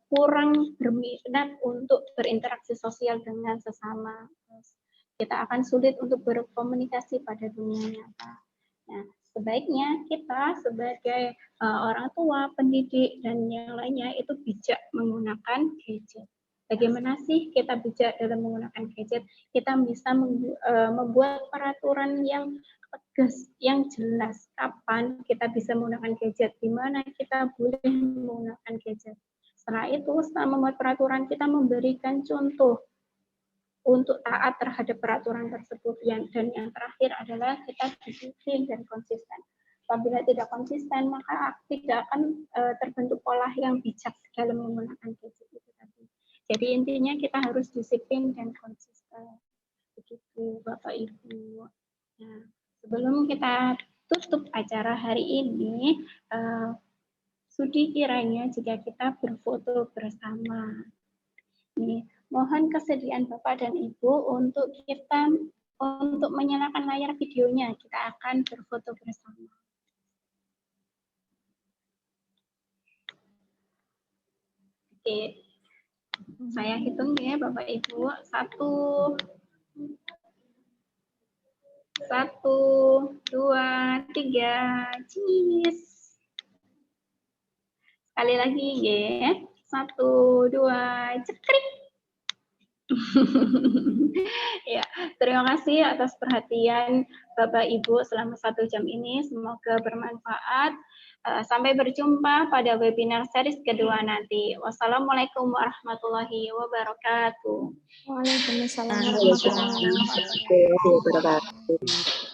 kurang berminat untuk berinteraksi sosial dengan sesama. Terus kita akan sulit untuk berkomunikasi pada dunia nyata. Nah, sebaiknya kita sebagai orang tua, pendidik, dan yang lainnya itu bijak menggunakan gadget. Bagaimana sih kita bijak dalam menggunakan gadget? Kita bisa membuat peraturan yang tegas, yang jelas. Kapan kita bisa menggunakan gadget? Di mana kita boleh menggunakan gadget? Setelah itu, setelah membuat peraturan, kita memberikan contoh untuk taat terhadap peraturan tersebut. Dan yang terakhir adalah kita disiplin dan konsisten. Apabila tidak konsisten, maka tidak akan terbentuk pola yang bijak dalam menggunakan gadget itu tadi. Jadi intinya kita harus disiplin dan konsisten. Begitu Bapak Ibu. Nah, sebelum kita tutup acara hari ini, sudi kiranya jika kita berfoto bersama. Nih, mohon kesediaan Bapak dan Ibu untuk menyalakan layar videonya. Kita akan berfoto bersama. Oke, saya hitung ya Bapak Ibu. 1, 2, 3, cheese. Sekali lagi ya. 1, 2, cekrik. Ya, terima Terima kasih atas perhatian Bapak Ibu selama 1 jam ini. Semoga bermanfaat. Sampai berjumpa pada webinar series kedua nanti. Wassalamualaikum warahmatullahi wabarakatuh. Waalaikumsalam Waalaikumsalam warahmatullahi wabarakatuh.